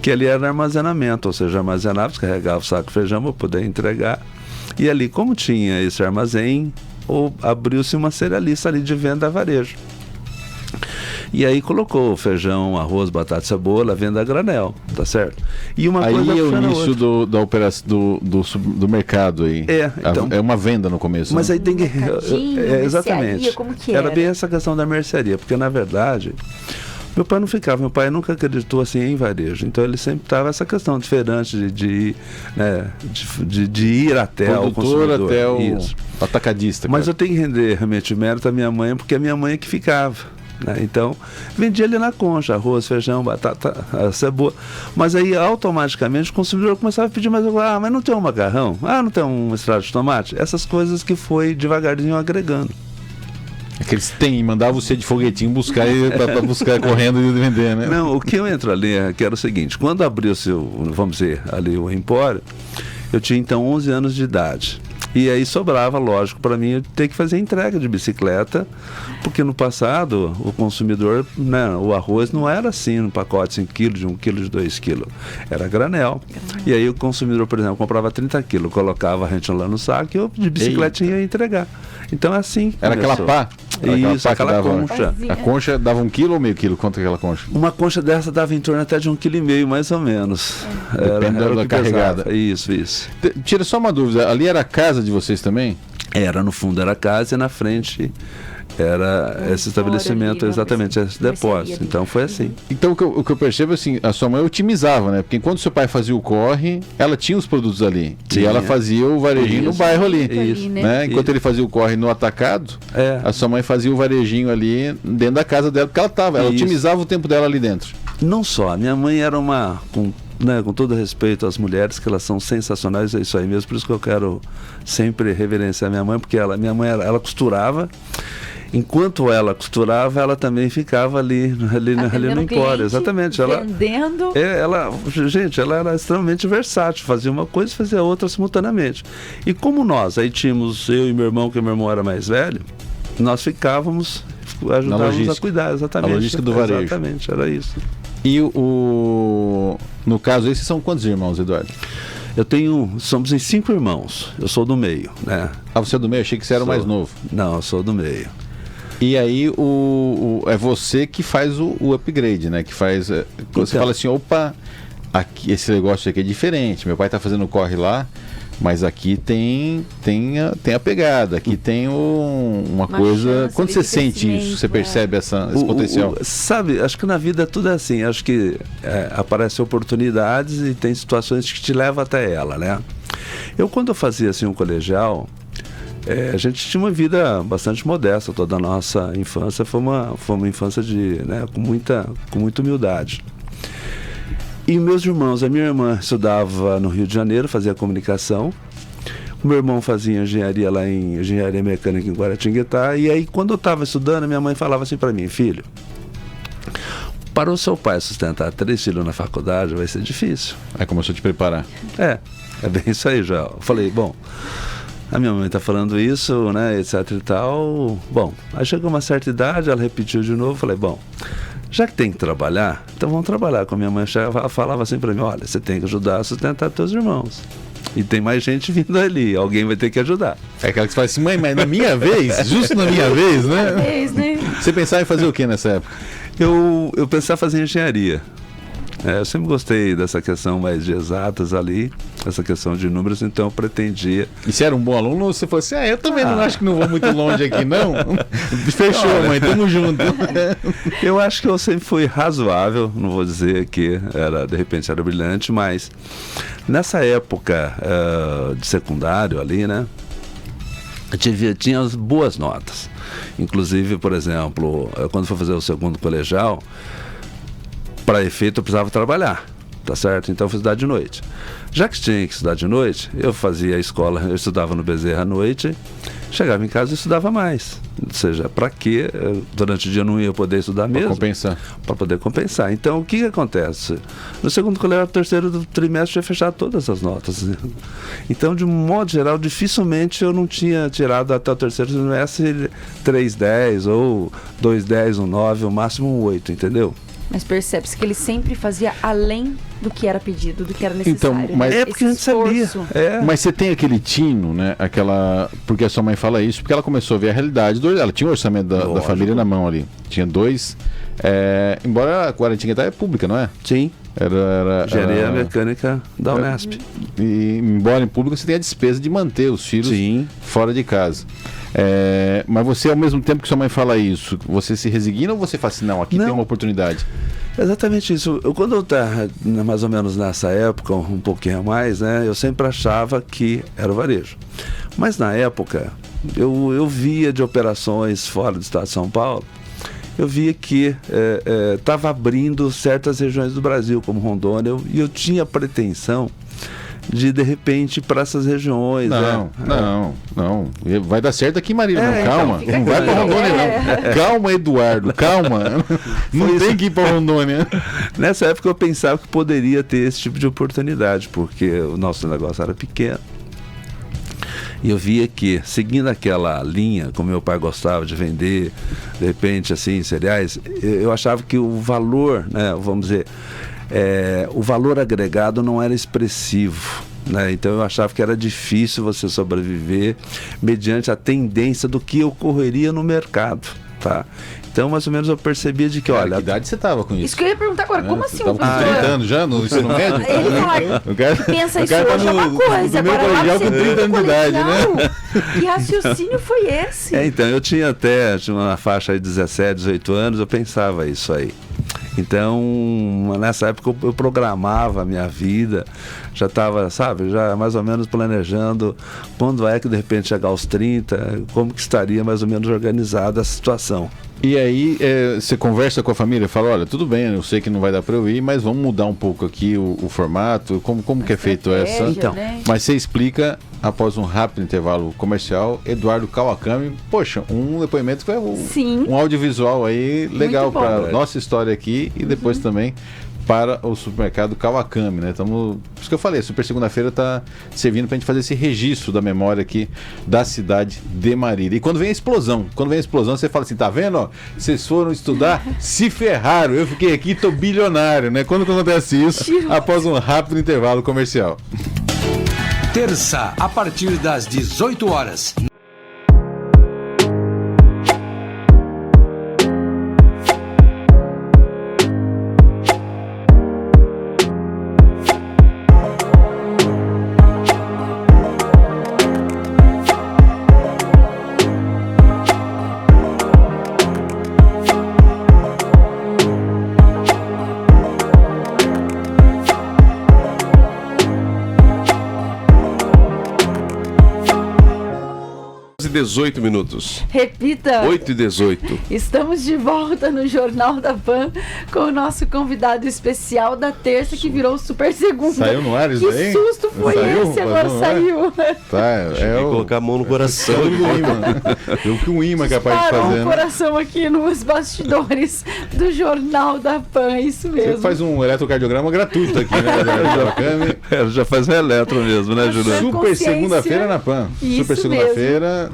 H: que ali era armazenamento, ou seja, armazenava, descarregava o saco de feijão para poder entregar. E ali, como tinha esse armazém, abriu-se uma cerealista ali de venda a varejo. E aí colocou feijão, arroz, batata e cebola, venda a granel, tá certo? E uma
F: aí
H: coisa
F: é o início da operação do mercado aí.
H: Então,
F: é uma venda no começo.
H: Mas
F: né?
H: aí tem que... exatamente.
B: Como que
H: era bem essa questão da mercearia, porque na verdade... Meu pai não ficava, meu pai nunca acreditou assim em varejo, então ele sempre estava essa questão de feirante, de ir até o consumidor.
F: Até o atacadista.
H: Mas eu tenho que render realmente mérito à minha mãe, porque a minha mãe é que ficava. Né? Então, vendia ali na concha, arroz, feijão, batata, cebola. Mas aí, automaticamente, o consumidor começava a pedir mais. Mas não tem um macarrão? Não tem um extrato de tomate? Essas coisas que foi devagarzinho agregando.
F: Aqueles tem, mandava você de foguetinho buscar para buscar correndo e vender, né?
H: Não, o que eu entro ali que era o seguinte, quando abriu-se, vamos dizer, ali o empório, eu tinha então 11 anos de idade. E aí sobrava, lógico, para mim eu ter que fazer entrega de bicicleta, porque no passado o consumidor, né, o arroz não era assim no pacote 5 kg, de 1 kg, de 2 kg, era granel. E aí o consumidor, por exemplo, comprava 30 kg, colocava a gente lá no saco e eu de bicicletinha ia entregar. Então é assim.
F: Era aquela pá?
H: Isso, aquela concha.
F: A concha dava 1 quilo ou meio quilo? Quanto é aquela concha?
H: Uma concha dessa dava em torno até de 1,5 kg, mais ou menos.
F: Dependendo da carregada.
H: Isso.
F: Tira só uma dúvida, ali era a casa de vocês também?
H: Era, no fundo era a casa e na frente era esse estabelecimento, exatamente, esse depósito. Então foi assim.
F: Então o que eu percebo é assim, a sua mãe otimizava, né? Porque enquanto seu pai fazia o corre, ela tinha os produtos ali. E ela fazia o varejinho no bairro ali.
H: Isso.
F: Né? Enquanto ele fazia o corre no atacado, a sua mãe fazia o varejinho ali dentro da casa dela, porque ela otimizava o tempo dela ali dentro.
H: Não só, a minha mãe era com todo respeito às mulheres, que elas são sensacionais, é isso aí mesmo, por isso que eu quero sempre reverenciar minha mãe, porque minha mãe ela costurava. enquanto ela costurava, ela também ficava ali no empório. Exatamente.
B: Vendendo.
H: Gente, ela era extremamente versátil, fazia uma coisa e fazia outra simultaneamente. E como nós, aí tínhamos eu e meu irmão, que meu irmão era mais velho, nós ficávamos, ajudávamos a cuidar, exatamente.
F: A logística do varejo.
H: Exatamente, era isso.
F: E no caso, esses são quantos irmãos, Eduardo?
H: Somos em 5 irmãos, eu sou do meio, né?
F: Ah, você é do meio? Achei que você era o mais novo.
H: Não, eu sou do meio.
F: E aí é você que faz o upgrade, né? Que faz. Você fala assim, opa, aqui, esse negócio aqui é diferente. Meu pai tá fazendo corre lá, mas aqui tem a pegada, aqui tem uma coisa. Quando você sente isso, você percebe esse potencial?
H: Sabe, acho que na vida tudo é assim. Acho que aparecem oportunidades e tem situações que te levam até ela, né? Quando eu fazia assim um colegial, a gente tinha uma vida bastante modesta. Toda a nossa infância foi uma infância com muita humildade. E meus irmãos, a minha irmã estudava no Rio de Janeiro, fazia comunicação. O meu irmão fazia engenharia lá em engenharia mecânica em Guaratinguetá. E aí, quando eu estava estudando, minha mãe falava assim para mim: filho, para o seu pai sustentar 3 filhos na faculdade vai ser difícil.
F: Aí começou a te preparar.
H: É bem isso aí já. Eu falei, bom, a minha mãe está falando isso, né, etc e tal. Bom, aí chegou uma certa idade, ela repetiu de novo. Eu falei, bom, já que tem que trabalhar, então vamos trabalhar. Com a minha mãe, ela falava assim para mim: olha, você tem que ajudar a sustentar teus irmãos. E tem mais gente vindo ali, alguém vai ter que ajudar.
F: É aquela que você fala assim: mãe, mas na minha vez, justo na minha vez, né? Você pensava em fazer o que nessa época?
H: Eu pensava em fazer engenharia. Eu sempre gostei dessa questão mais de exatas ali, essa questão de números, então eu pretendia.
F: E você era um bom aluno ou você falou assim: eu também não acho que não vou muito longe aqui, não? Fechou, olha, mãe, tamo junto.
H: Eu acho que eu sempre fui razoável, não vou dizer que de repente era brilhante, mas nessa época de secundário ali, né, eu tinha as boas notas. Inclusive, por exemplo, quando fui fazer o segundo colegial, para efeito eu precisava trabalhar, tá certo? Então eu fui estudar de noite. Já que tinha que estudar de noite, eu fazia a escola, eu estudava no Bezerra à noite, chegava em casa e estudava mais. Ou seja, para quê? Durante o dia eu não ia poder estudar mesmo.
F: Para compensar.
H: Para poder compensar. Então o que acontece? No segundo colegial, no terceiro do trimestre, eu tinha fechado todas as notas. Então, de um modo geral, dificilmente eu não tinha tirado até o terceiro trimestre 3,10 ou 2,10, 9, o máximo 8, entendeu?
B: Mas percebe-se que ele sempre fazia além do que era pedido, do que era necessário.
F: Então, mas
H: porque a gente sabia.
F: Mas você tem aquele tino, né? Porque a sua mãe fala isso, porque ela começou a ver a realidade. Ela tinha o orçamento da família na mão ali. Tinha 2. Embora a Guaratinguetá é pública, não é?
H: Sim.
F: Era
H: engenharia mecânica da Unesp.
F: E embora em pública você tem a despesa de manter os filhos fora de casa. Mas você, ao mesmo tempo que sua mãe fala isso, você se resigna ou você fala assim: não, aqui tem uma oportunidade?
H: Exatamente isso. Quando eu estava mais ou menos nessa época, um pouquinho a mais, né, eu sempre achava que era o varejo. Mas na época, eu via de operações fora do estado de São Paulo, eu via que estava abrindo certas regiões do Brasil, como Rondônia, e eu tinha pretensão de repente, para essas regiões.
F: Não. Vai dar certo aqui, Marília. Calma. Então, não vai para Rondônia, não. Calma, Eduardo. Calma. Não tem que ir para Rondônia.
H: Nessa época eu pensava que poderia ter esse tipo de oportunidade, porque o nosso negócio era pequeno. E eu via que, seguindo aquela linha, como meu pai gostava de vender, de repente, assim, cereais, eu achava que o valor, né, vamos dizer, o valor agregado não era expressivo, né? Então eu achava que era difícil você sobreviver mediante a tendência do que ocorreria no mercado, tá? Então, mais ou menos, eu percebia de que, olha...
F: Que idade você estava com isso?
B: Isso que eu ia perguntar agora, como assim?
F: Você estava com 30 anos já no ensino médio?
B: Ele pensa isso hoje é uma coisa.
F: No meu colegial com 30 anos de idade, né?
B: Que raciocínio foi esse?
H: Então, eu tinha uma faixa aí de 17, 18 anos, eu pensava isso aí. Então, nessa época eu programava a minha vida, já estava, já mais ou menos planejando quando é que de repente chegar aos 30, como que estaria mais ou menos organizada a situação.
F: E aí você conversa com a família, fala, olha, tudo bem, eu sei que não vai dar para eu ir, mas vamos mudar um pouco aqui o formato, como que é feito essa?
B: Então, né?
F: Mas você explica, após um rápido intervalo comercial, Eduardo Kawakami, poxa, um depoimento que foi um audiovisual aí legal para nossa história aqui e depois também para o supermercado Kawakami, né? Por isso que eu falei, a Super Segunda-feira está servindo para a gente fazer esse registro da memória aqui da cidade de Marília. E quando vem a explosão, você fala assim, tá vendo? Ó, vocês foram estudar, se ferraram, eu fiquei aqui, tô bilionário, né? Quando acontece isso? Após um rápido intervalo comercial.
I: Terça, a partir das 18 horas.
A: e 18 minutos.
B: Repita.
A: 8h18.
B: Estamos de volta no Jornal da Pan com o nosso convidado especial da terça, que virou Super Segunda.
F: Saiu no ar isso aí?
B: Que susto foi esse? Agora saiu.
F: Tá,
A: colocar a mão no coração.
F: O que um imã é capaz de fazer,
B: né? Coração aqui nos bastidores do Jornal da Pan, isso mesmo.
F: Você faz um eletrocardiograma gratuito aqui, né?
H: Já faz um eletro mesmo, né, Júlio?
F: Super Segunda-feira na Pan.
B: Isso
F: Super Segunda-feira.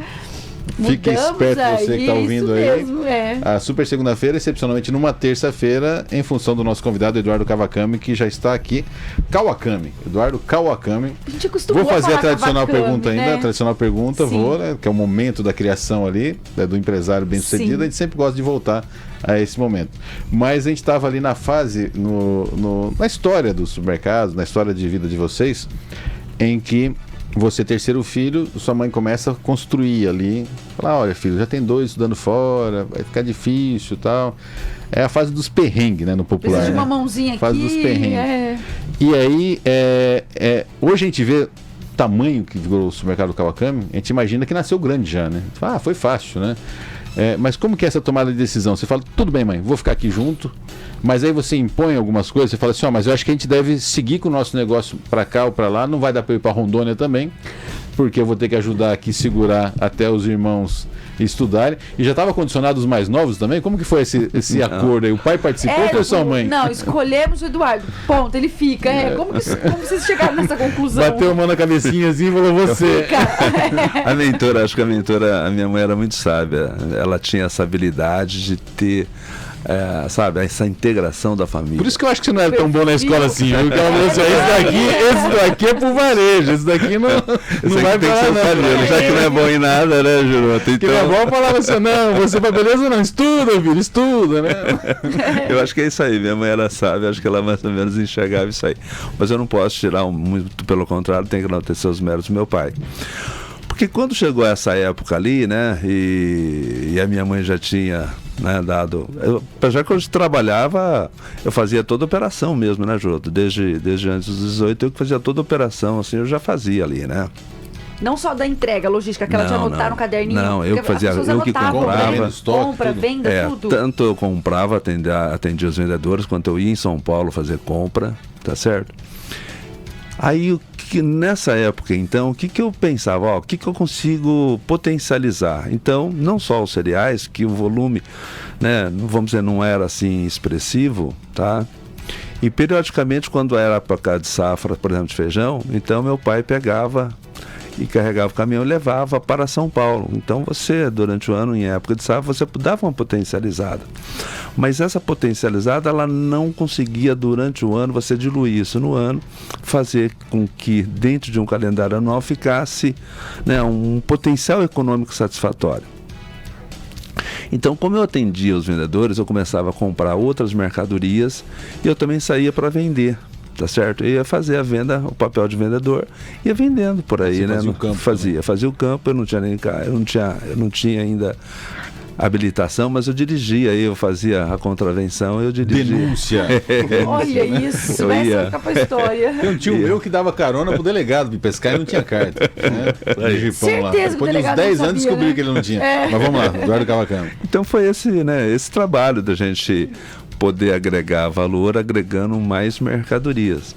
F: Fique esperto, você que está ouvindo aí.
B: Mesmo,
F: A Super Segunda-feira, excepcionalmente numa terça-feira, em função do nosso convidado Eduardo Kawakami, que já está aqui. Kawakami, Eduardo Kawakami.
B: A gente costuma
F: vou fazer a tradicional
B: Kawakami,
F: pergunta ainda,
B: né?
F: a tradicional pergunta, né, que é o momento da criação ali, do empresário bem-sucedido. A gente sempre gosta de voltar a esse momento. Mas a gente estava ali na fase, na história do supermercado, na história de vida de vocês, em que você, terceiro filho, sua mãe começa a construir ali. Falar, olha, filho, já tem 2 estudando fora, vai ficar difícil e tal. É a fase dos perrengues, né, no popular.
B: Precisa de uma mãozinha aqui.
F: Fase dos perrengues. E aí, hoje a gente vê o tamanho que virou o supermercado Kawakami, a gente imagina que nasceu grande já, né? Foi fácil, né? Mas como que é essa tomada de decisão? Você fala, tudo bem, mãe, vou ficar aqui junto, mas aí você impõe algumas coisas, você fala assim, mas eu acho que a gente deve seguir com o nosso negócio para cá ou para lá, não vai dar para ir para Rondônia também, porque eu vou ter que ajudar aqui, segurar até os irmãos estudarem. E já estava condicionado os mais novos também? Como que foi esse acordo aí? O pai participou ou sua mãe?
B: Não, escolhemos o Eduardo. Ponto, ele fica. Como vocês chegaram nessa conclusão?
F: Bateu a mão na cabecinha assim e falou, você.
H: A mentora, acho que a minha mãe era muito sábia. Ela tinha essa habilidade de ter, sabe, essa integração da família.
F: Por isso que eu acho que você não era tão bom na escola assim. Porque ela falou assim, esse daqui é pro varejo, esse daqui não vai pra lá, não.
H: Já que não é bom em nada, né, Júlio?
F: Então... Que minha avó falava assim, não, você vai beleza não, estuda, filho, estuda, né?
H: Eu acho que é isso aí, minha mãe era sábia, acho que ela mais ou menos enxergava isso aí. Mas eu não posso tirar muito, pelo contrário, tem que enaltecer os méritos do meu pai. Porque quando chegou essa época ali, né, e a minha mãe já tinha, né, dado... Já que eu trabalhava, eu fazia toda a operação mesmo, né, Júlio? Desde antes dos 18, eu que fazia toda a operação, assim, eu já fazia ali, né?
B: Não só da entrega, logística, aquela de anotar no caderninho.
H: Não, eu fazia, eu que comprava.
B: Compra, venda, tudo.
H: Tanto eu comprava, atendia os vendedores, quanto eu ia em São Paulo fazer compra, tá certo? Aí, nessa época, então, o que eu pensava? O que eu consigo potencializar? Então, não só os cereais, que o volume, né, vamos dizer, não era assim expressivo, tá? E periodicamente, quando era época de safra, por exemplo, de feijão, então meu pai pegava e carregava o caminhão e levava para São Paulo. Então você, durante o ano, em época de safra, você dava uma potencializada. Mas essa potencializada, ela não conseguia, durante o ano, você diluir isso no ano, fazer com que, dentro de um calendário anual, ficasse, né, um potencial econômico satisfatório. Então, como eu atendia os vendedores, eu começava a comprar outras mercadorias e eu também saía para vender. Tá certo? Eu ia fazer a venda, o papel de vendedor, ia vendendo por aí, né?
F: Fazia o campo,
H: fazia o campo, eu não tinha nem cá, eu não tinha ainda habilitação, mas eu dirigia, eu fazia a contravenção, eu dirigia.
F: Denúncia.
B: Olha isso, vai ficar pra história.
F: Tem um tio meu que dava carona pro delegado de pescar e não tinha carta. Né?
B: Certeza
F: Depois de uns 10 anos descobriu que ele não tinha. Mas vamos lá, Eduardo Cavacano.
H: Então foi esse trabalho da gente poder agregar valor, agregando mais mercadorias.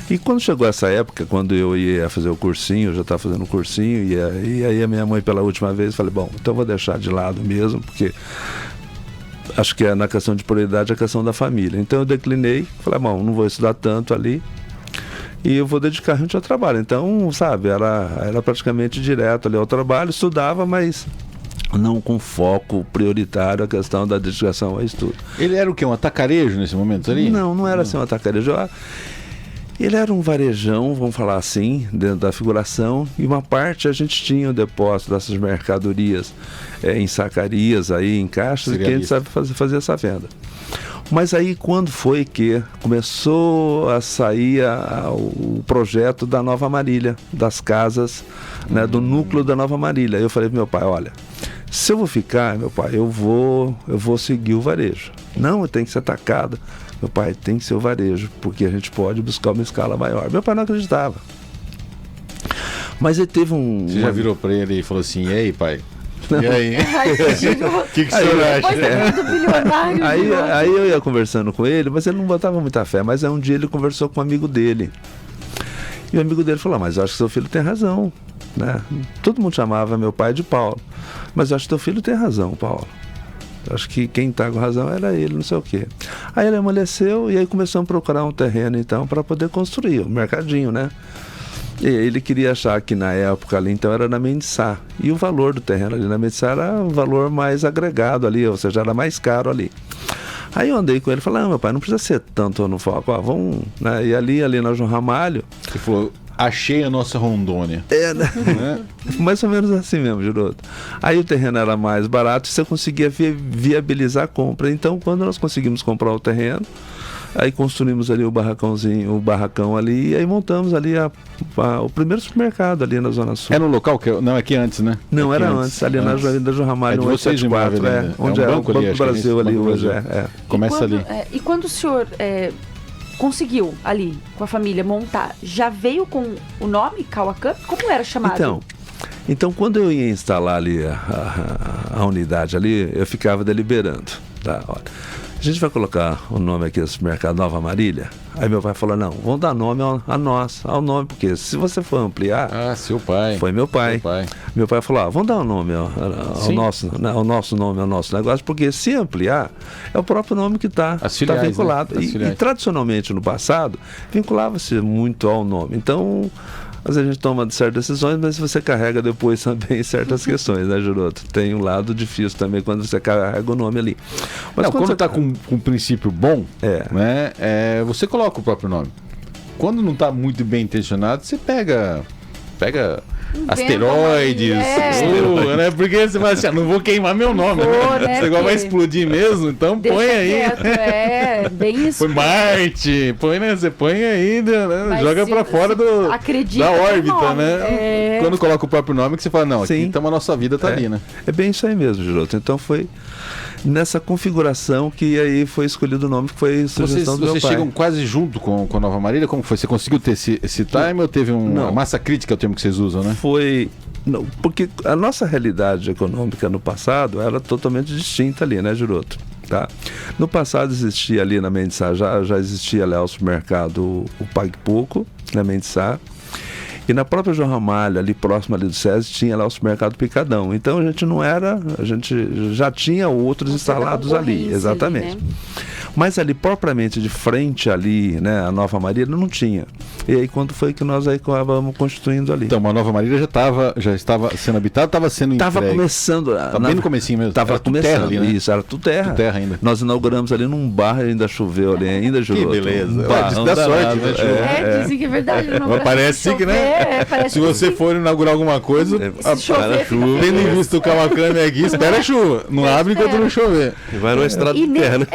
H: E quando chegou essa época, quando eu ia fazer o cursinho, eu já estava fazendo o cursinho, e aí a minha mãe pela última vez, falei, bom, então vou deixar de lado mesmo, porque acho que na questão de prioridade é a questão da família. Então eu declinei, falei, bom, não vou estudar tanto ali, e eu vou dedicar realmente ao trabalho. Então, sabe, era praticamente direto ali ao trabalho, estudava, mas não com foco prioritário a questão da dedicação ao estudo.
F: Ele era o quê? Um atacarejo nesse momento ali?
H: Não era assim um atacarejo. Ele era um varejão, vamos falar assim, dentro da figuração, e uma parte a gente tinha o depósito dessas mercadorias em sacarias, aí, em caixas, e que a gente sabe fazer essa venda. Mas aí quando foi que começou a sair o projeto da Nova Marília, das casas, né, do núcleo da Nova Marília, eu falei pro meu pai, olha, se eu vou ficar, meu pai, eu vou seguir o varejo. Não, tem que ser atacado. Meu pai, tem que ser o varejo, porque a gente pode buscar uma escala maior. Meu pai não acreditava. Mas ele teve
F: Você já virou pra ele e falou assim, e aí, pai? E aí? O que o senhor acha?
H: Aí eu ia conversando com ele, mas ele não botava muita fé. Mas aí um dia ele conversou com um amigo dele. E o amigo dele falou, mas eu acho que seu filho tem razão, né? Todo mundo chamava meu pai de Paulo. Mas eu acho que teu filho tem razão, Paulo. Eu acho que quem tá com razão era ele, não sei o quê. Aí ele amoleceu e aí começamos a procurar um terreno, então, para poder construir, um mercadinho, né? E ele queria achar que na época ali, então, era na Mendissá. E o valor do terreno ali na Mendissá era um valor mais agregado ali, ou seja, era mais caro ali. Aí eu andei com ele e falei, meu pai, não precisa ser tanto no foco, vamos, né? E ali na João Ramalho...
F: Ele falou, achei a nossa Rondônia.
H: Né? Mais ou menos assim mesmo, Giroto. Aí o terreno era mais barato e você conseguia viabilizar a compra. Então, quando nós conseguimos comprar o terreno, aí construímos ali o barracão ali, e aí montamos ali o primeiro supermercado ali na Zona Sul.
F: Era no local que... Não, aqui antes, né?
H: Não, era antes, ali na João Ramalho, 184, onde é o Banco do Brasil ali hoje.
F: Começa ali.
B: E quando o senhor conseguiu ali, com a família, montar, já veio com o nome Cauã-Cup? Como era chamado?
H: Então quando eu ia instalar ali a unidade ali, eu ficava deliberando. Tá, olha, a gente vai colocar o nome aqui do supermercado Nova Marília. Aí meu pai falou, não, vamos dar nome ao nome, porque se você for ampliar...
F: seu pai.
H: Foi meu pai. Meu pai falou, vamos dar um nome ao nosso nome, ao nosso negócio, porque se ampliar, é o próprio nome que está vinculado. Né? E tradicionalmente no passado, vinculava-se muito ao nome. Então... Às vezes a gente toma certas decisões, mas você carrega depois também certas questões, né, Giroto? Tem um lado difícil também quando você carrega o nome ali.
F: Mas quando você está com um princípio bom, né, você coloca o próprio nome. Quando não está muito bem intencionado, você pega asteroides, né? Porque você vai assim, não vou queimar meu nome, né? Esse negócio vai explodir mesmo, então põe aí.
B: Bem isso.
F: Põe Marte, você põe aí, né? Joga pra fora da órbita, né? Quando coloca o próprio nome, que você fala, não, aqui então a nossa vida tá ali, né?
H: É bem isso aí mesmo, Giroto. Então foi nessa configuração que aí foi escolhido o nome, que foi sugestão do meu pai.
F: Vocês chegam quase junto com a Nova Marília? Como foi? Você conseguiu ter esse time ou teve uma massa crítica, é o termo que vocês usam, né?
H: Não, porque a nossa realidade econômica no passado era totalmente distinta ali, né, Giroto? Tá? No passado existia ali na Mendissá, já existia ali o supermercado o Pague Pouco, na Mendissá. E na própria João Ramalho, ali próximo ali do SESI, tinha lá o supermercado Picadão. Então a gente já tinha outros instalados ali, exatamente. Ali, né? Mas ali propriamente de frente ali, né, a Nova Marília não tinha. E aí quando foi que nós aí acabamos constituindo ali?
F: Então, a Nova Marília já estava sendo habitada, estava sendo entregue?
H: Estava começando.
F: Estava bem no comecinho mesmo.
H: Estava começando, terra ali, né? Isso, era tudo terra.
F: Tudo terra ainda.
H: Nós inauguramos ali num bar, ainda choveu ali, ainda jurou.
F: Que beleza.
H: Dá sorte, né?
B: Dizem que é verdade.
F: Parece que, né? Se você for inaugurar alguma coisa, espera chuva. Tendo em vista o Cauã-Cup aqui, espera chuva. Não abre enquanto não chover.
A: Vai numa estrada de terra, né?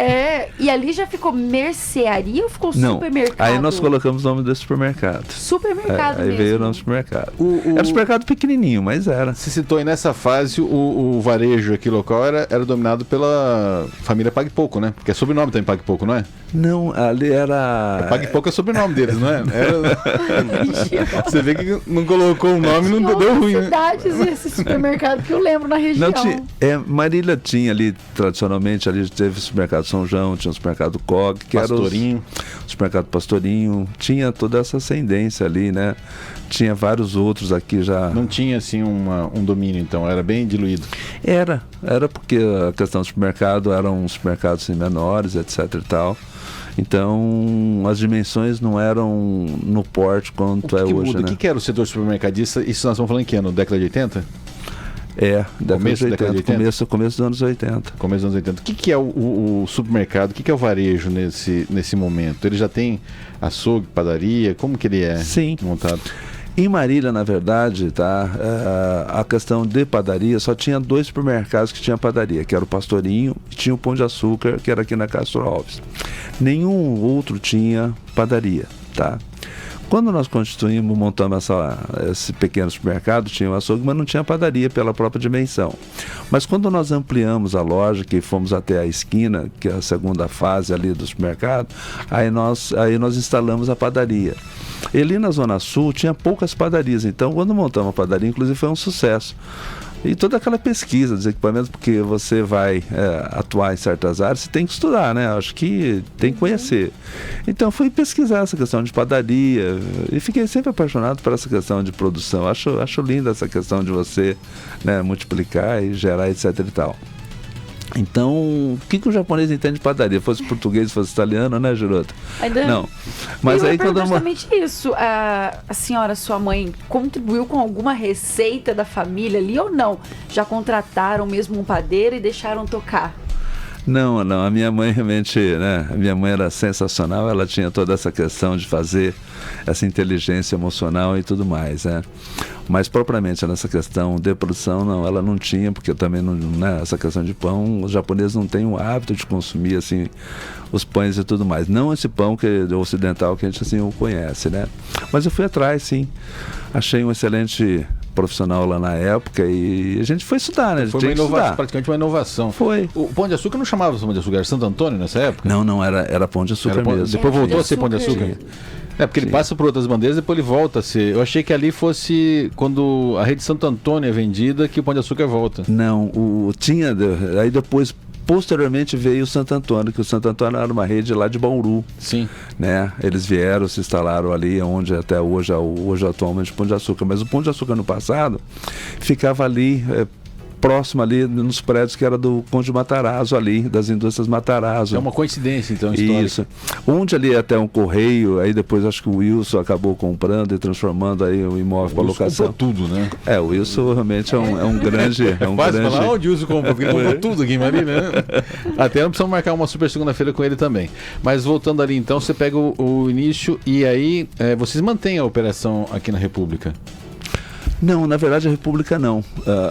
B: E ali já ficou mercearia ou ficou
H: Não,
B: supermercado?
H: aí nós colocamos o nome do supermercado.
B: Supermercado
H: Aí
B: mesmo.
H: veio o nome do supermercado. Era um supermercado pequenininho, mas era.
F: Se citou aí nessa fase, o varejo aqui local era dominado pela família Pague Pouco, né? Porque é sobrenome também Pague Pouco, não é?
H: Não, ali era...
F: Pague Pouco é sobrenome deles, não é? Você vê que não colocou o nome, não deu ruim, né?
B: Cidades esse supermercado que eu lembro na região.
H: Não, Marília tinha ali, tradicionalmente, ali teve o supermercado São João, tinha o supermercado Cog, que
F: Pastorinho.
H: era o supermercado Pastorinho, tinha toda essa ascendência ali, né? Tinha vários outros aqui já.
F: Não tinha, assim, um domínio, então, era bem diluído.
H: Era porque a questão do supermercado eram supermercados assim, menores, etc e tal. Então, as dimensões não eram no porte quanto é hoje,
F: muda?
H: né?
F: O que era o setor supermercadista? Isso nós estamos falando em que ano? Década de 80?
H: Começo dos anos 80.
F: Começo dos anos 80. O que é o supermercado? O que é o varejo nesse momento? Ele já tem açougue, padaria? Como que ele é montado?
H: Em Marília, na verdade, a questão de padaria, só tinha 2 supermercados que tinham padaria, que era o Pastorinho e tinha o Pão de Açúcar, que era aqui na Castro Alves. Nenhum outro tinha padaria, tá? Quando nós constituímos, montamos esse pequeno supermercado, tinha o açougue, mas não tinha padaria pela própria dimensão. Mas quando nós ampliamos a loja, que fomos até a esquina, que é a segunda fase ali do supermercado, aí nós instalamos a padaria. E ali na Zona Sul tinha poucas padarias, então quando montamos a padaria, inclusive foi um sucesso. E toda aquela pesquisa dos equipamentos, porque você vai atuar em certas áreas, você tem que estudar, né? Acho que tem que conhecer. Então fui pesquisar essa questão de padaria e fiquei sempre apaixonado por essa questão de produção. Acho linda essa questão de você, né, multiplicar e gerar, etc e tal. Então, o que o japonês entende de padaria? Fosse português, fosse italiano, né, Giroto? Não. Mas aí quando
B: justamente isso, a senhora, sua mãe, contribuiu com alguma receita da família ali ou não? Já contrataram mesmo um padeiro e deixaram tocar?
H: Não, a minha mãe realmente, né, a minha mãe era sensacional, ela tinha toda essa questão de fazer essa inteligência emocional e tudo mais, né? Mas propriamente nessa questão de produção, não, ela não tinha, porque também não, né, essa questão de pão, os japoneses não têm o hábito de consumir assim os pães e tudo mais. Não esse pão ocidental que a gente assim o conhece, né? Mas eu fui atrás, sim. Achei um excelente profissional lá na época e a gente foi estudar, né?
F: Foi praticamente uma inovação.
H: Foi.
F: O Pão de Açúcar não chamava Pão de Açúcar, era Santo Antônio nessa época?
H: Não, era Pão de Açúcar mesmo.
F: Depois voltou a ser Pão de Açúcar? É, porque ele passa por outras bandeiras e depois ele volta a ser. Eu achei que ali fosse quando a rede Santo Antônio é vendida que o Pão de Açúcar volta.
H: Não, aí depois posteriormente veio o Santo Antônio, que o Santo Antônio era uma rede lá de Bauru.
F: Sim.
H: Né? Eles vieram, se instalaram ali, onde até hoje atualmente o Pão de Açúcar. Mas o Pão de Açúcar no passado ficava ali, próximo ali nos prédios que era do Conde Matarazzo ali, das indústrias Matarazzo.
F: É uma coincidência, então, histórica.
H: Isso. Onde ali até um correio, aí depois acho que o Wilson acabou comprando e transformando aí o imóvel para locação.
F: Comprou tudo, né?
H: O Wilson realmente é um grande...
F: Quase falar onde o Wilson comprou, porque ele comprou tudo aqui em Marília, né? Até não precisamos marcar uma super segunda-feira com ele também. Mas voltando ali então, você pega o início e aí vocês mantêm a operação aqui na República?
H: Não, na verdade a República não.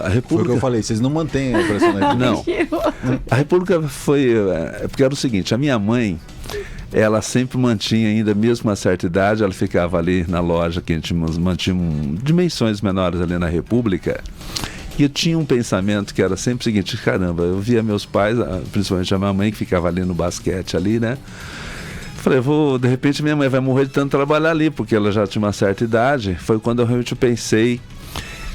H: A República... Foi
F: o que eu falei, vocês não mantêm a operação na República?
H: Não. A República foi... porque era o seguinte, a minha mãe, ela sempre mantinha ainda, mesmo a certa idade, ela ficava ali na loja que a gente mantinha dimensões menores ali na República. E eu tinha um pensamento que era sempre o seguinte, caramba, eu via meus pais, principalmente a minha mãe que ficava ali no basquete ali, né? Falei, de repente minha mãe vai morrer de tanto trabalhar ali, porque ela já tinha uma certa idade. Foi quando eu realmente pensei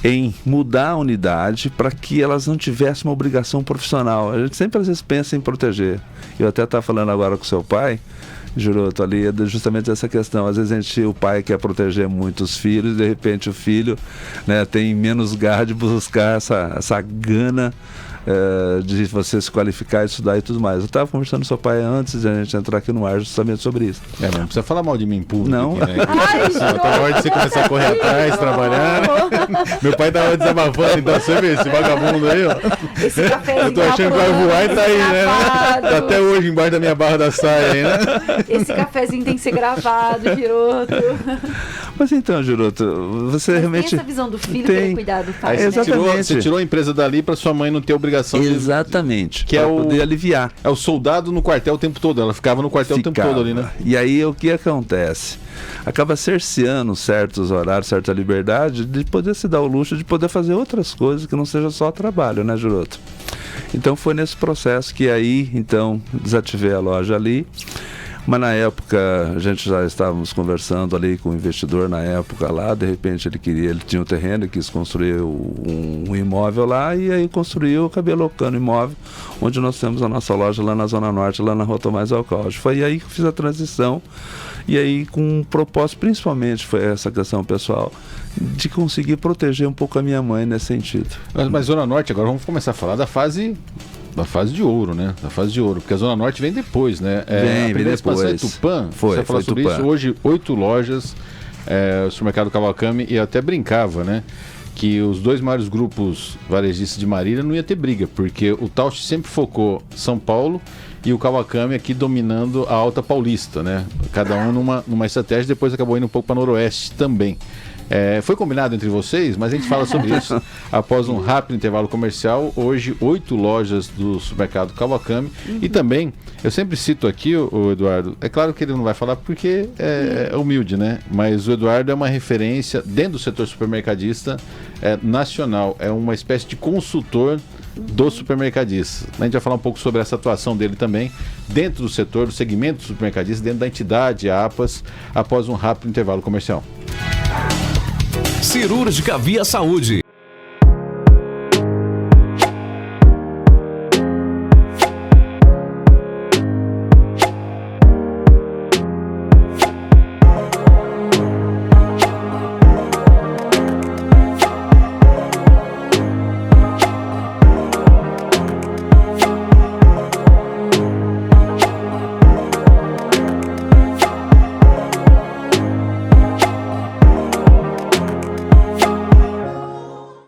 H: em mudar a unidade para que elas não tivessem uma obrigação profissional. A gente sempre às vezes pensa em proteger. Eu até estava falando agora com seu pai, Giroto, ali, justamente essa questão. Às vezes o pai quer proteger muito os filhos, de repente o filho, né, tem menos garra de buscar essa gana de você se qualificar, estudar e tudo mais. Eu estava conversando com seu pai antes de a gente entrar aqui no ar justamente sobre isso.
F: Não precisa falar mal de mim em público.
H: Não.
F: Aqui, né? Tá na hora de você começar a correr atrás, trabalhar. Meu pai tava desabafando, então você vê esse vagabundo aí, ó.
B: Esse cafezinho
F: eu tô achando que vai voar e tá aí, né? Tá até hoje embaixo da minha barra da saia aí, né?
B: Esse cafezinho tem que ser gravado, Giroto.
H: Mas então, Giroto, você realmente...
B: tem essa visão do filho para cuidar do pai,
F: aí
B: né?
F: você tirou a empresa dali para sua mãe não ter obrigação obrigação.
H: Exatamente.
F: Que é
H: poder aliviar.
F: É o soldado no quartel o tempo todo. Ela ficava no quartel o tempo todo ali, né?
H: E aí o que acontece? Acaba cerceando certos horários, certa liberdade de poder se dar o luxo de poder fazer outras coisas que não seja só trabalho, né, Juroto? Então foi nesse processo que aí, então, desativei a loja ali. Mas na época, a gente já estávamos conversando ali com o investidor na época lá, de repente ele tinha um terreno, ele quis construir um imóvel lá, e aí construiu o Cabelocano Imóvel, onde nós temos a nossa loja lá na Zona Norte, lá na Rua Tomás Alcalde. Foi aí que eu fiz a transição, e aí com um propósito, principalmente foi essa questão pessoal, de conseguir proteger um pouco a minha mãe nesse sentido.
F: Mas Zona Norte, agora vamos começar a falar da fase de ouro, né? Da fase de ouro, porque a Zona Norte vem depois, né?
H: Vem depois.
F: É Tupã,
H: foi
F: falar sobre
H: Tupã.
F: isso. Hoje, 8 lojas, o supermercado Kawakami, e eu até brincava, né? Que os 2 maiores grupos varejistas de Marília não ia ter briga, porque o Tausch sempre focou São Paulo e o Kawakami aqui dominando a Alta Paulista, né? Cada um numa estratégia, depois acabou indo um pouco para Noroeste também. Foi combinado entre vocês, mas a gente fala sobre isso após um rápido intervalo comercial. Hoje, 8 lojas do supermercado Kawakami. E também, eu sempre cito aqui o Eduardo, é claro que ele não vai falar porque é humilde, né? Mas o Eduardo é uma referência dentro do setor supermercadista nacional. É uma espécie de consultor do supermercadista. A gente vai falar um pouco sobre essa atuação dele também dentro do setor, do segmento do supermercadista, dentro da entidade APAS, após um rápido intervalo comercial.
C: Cirúrgica Via Saúde.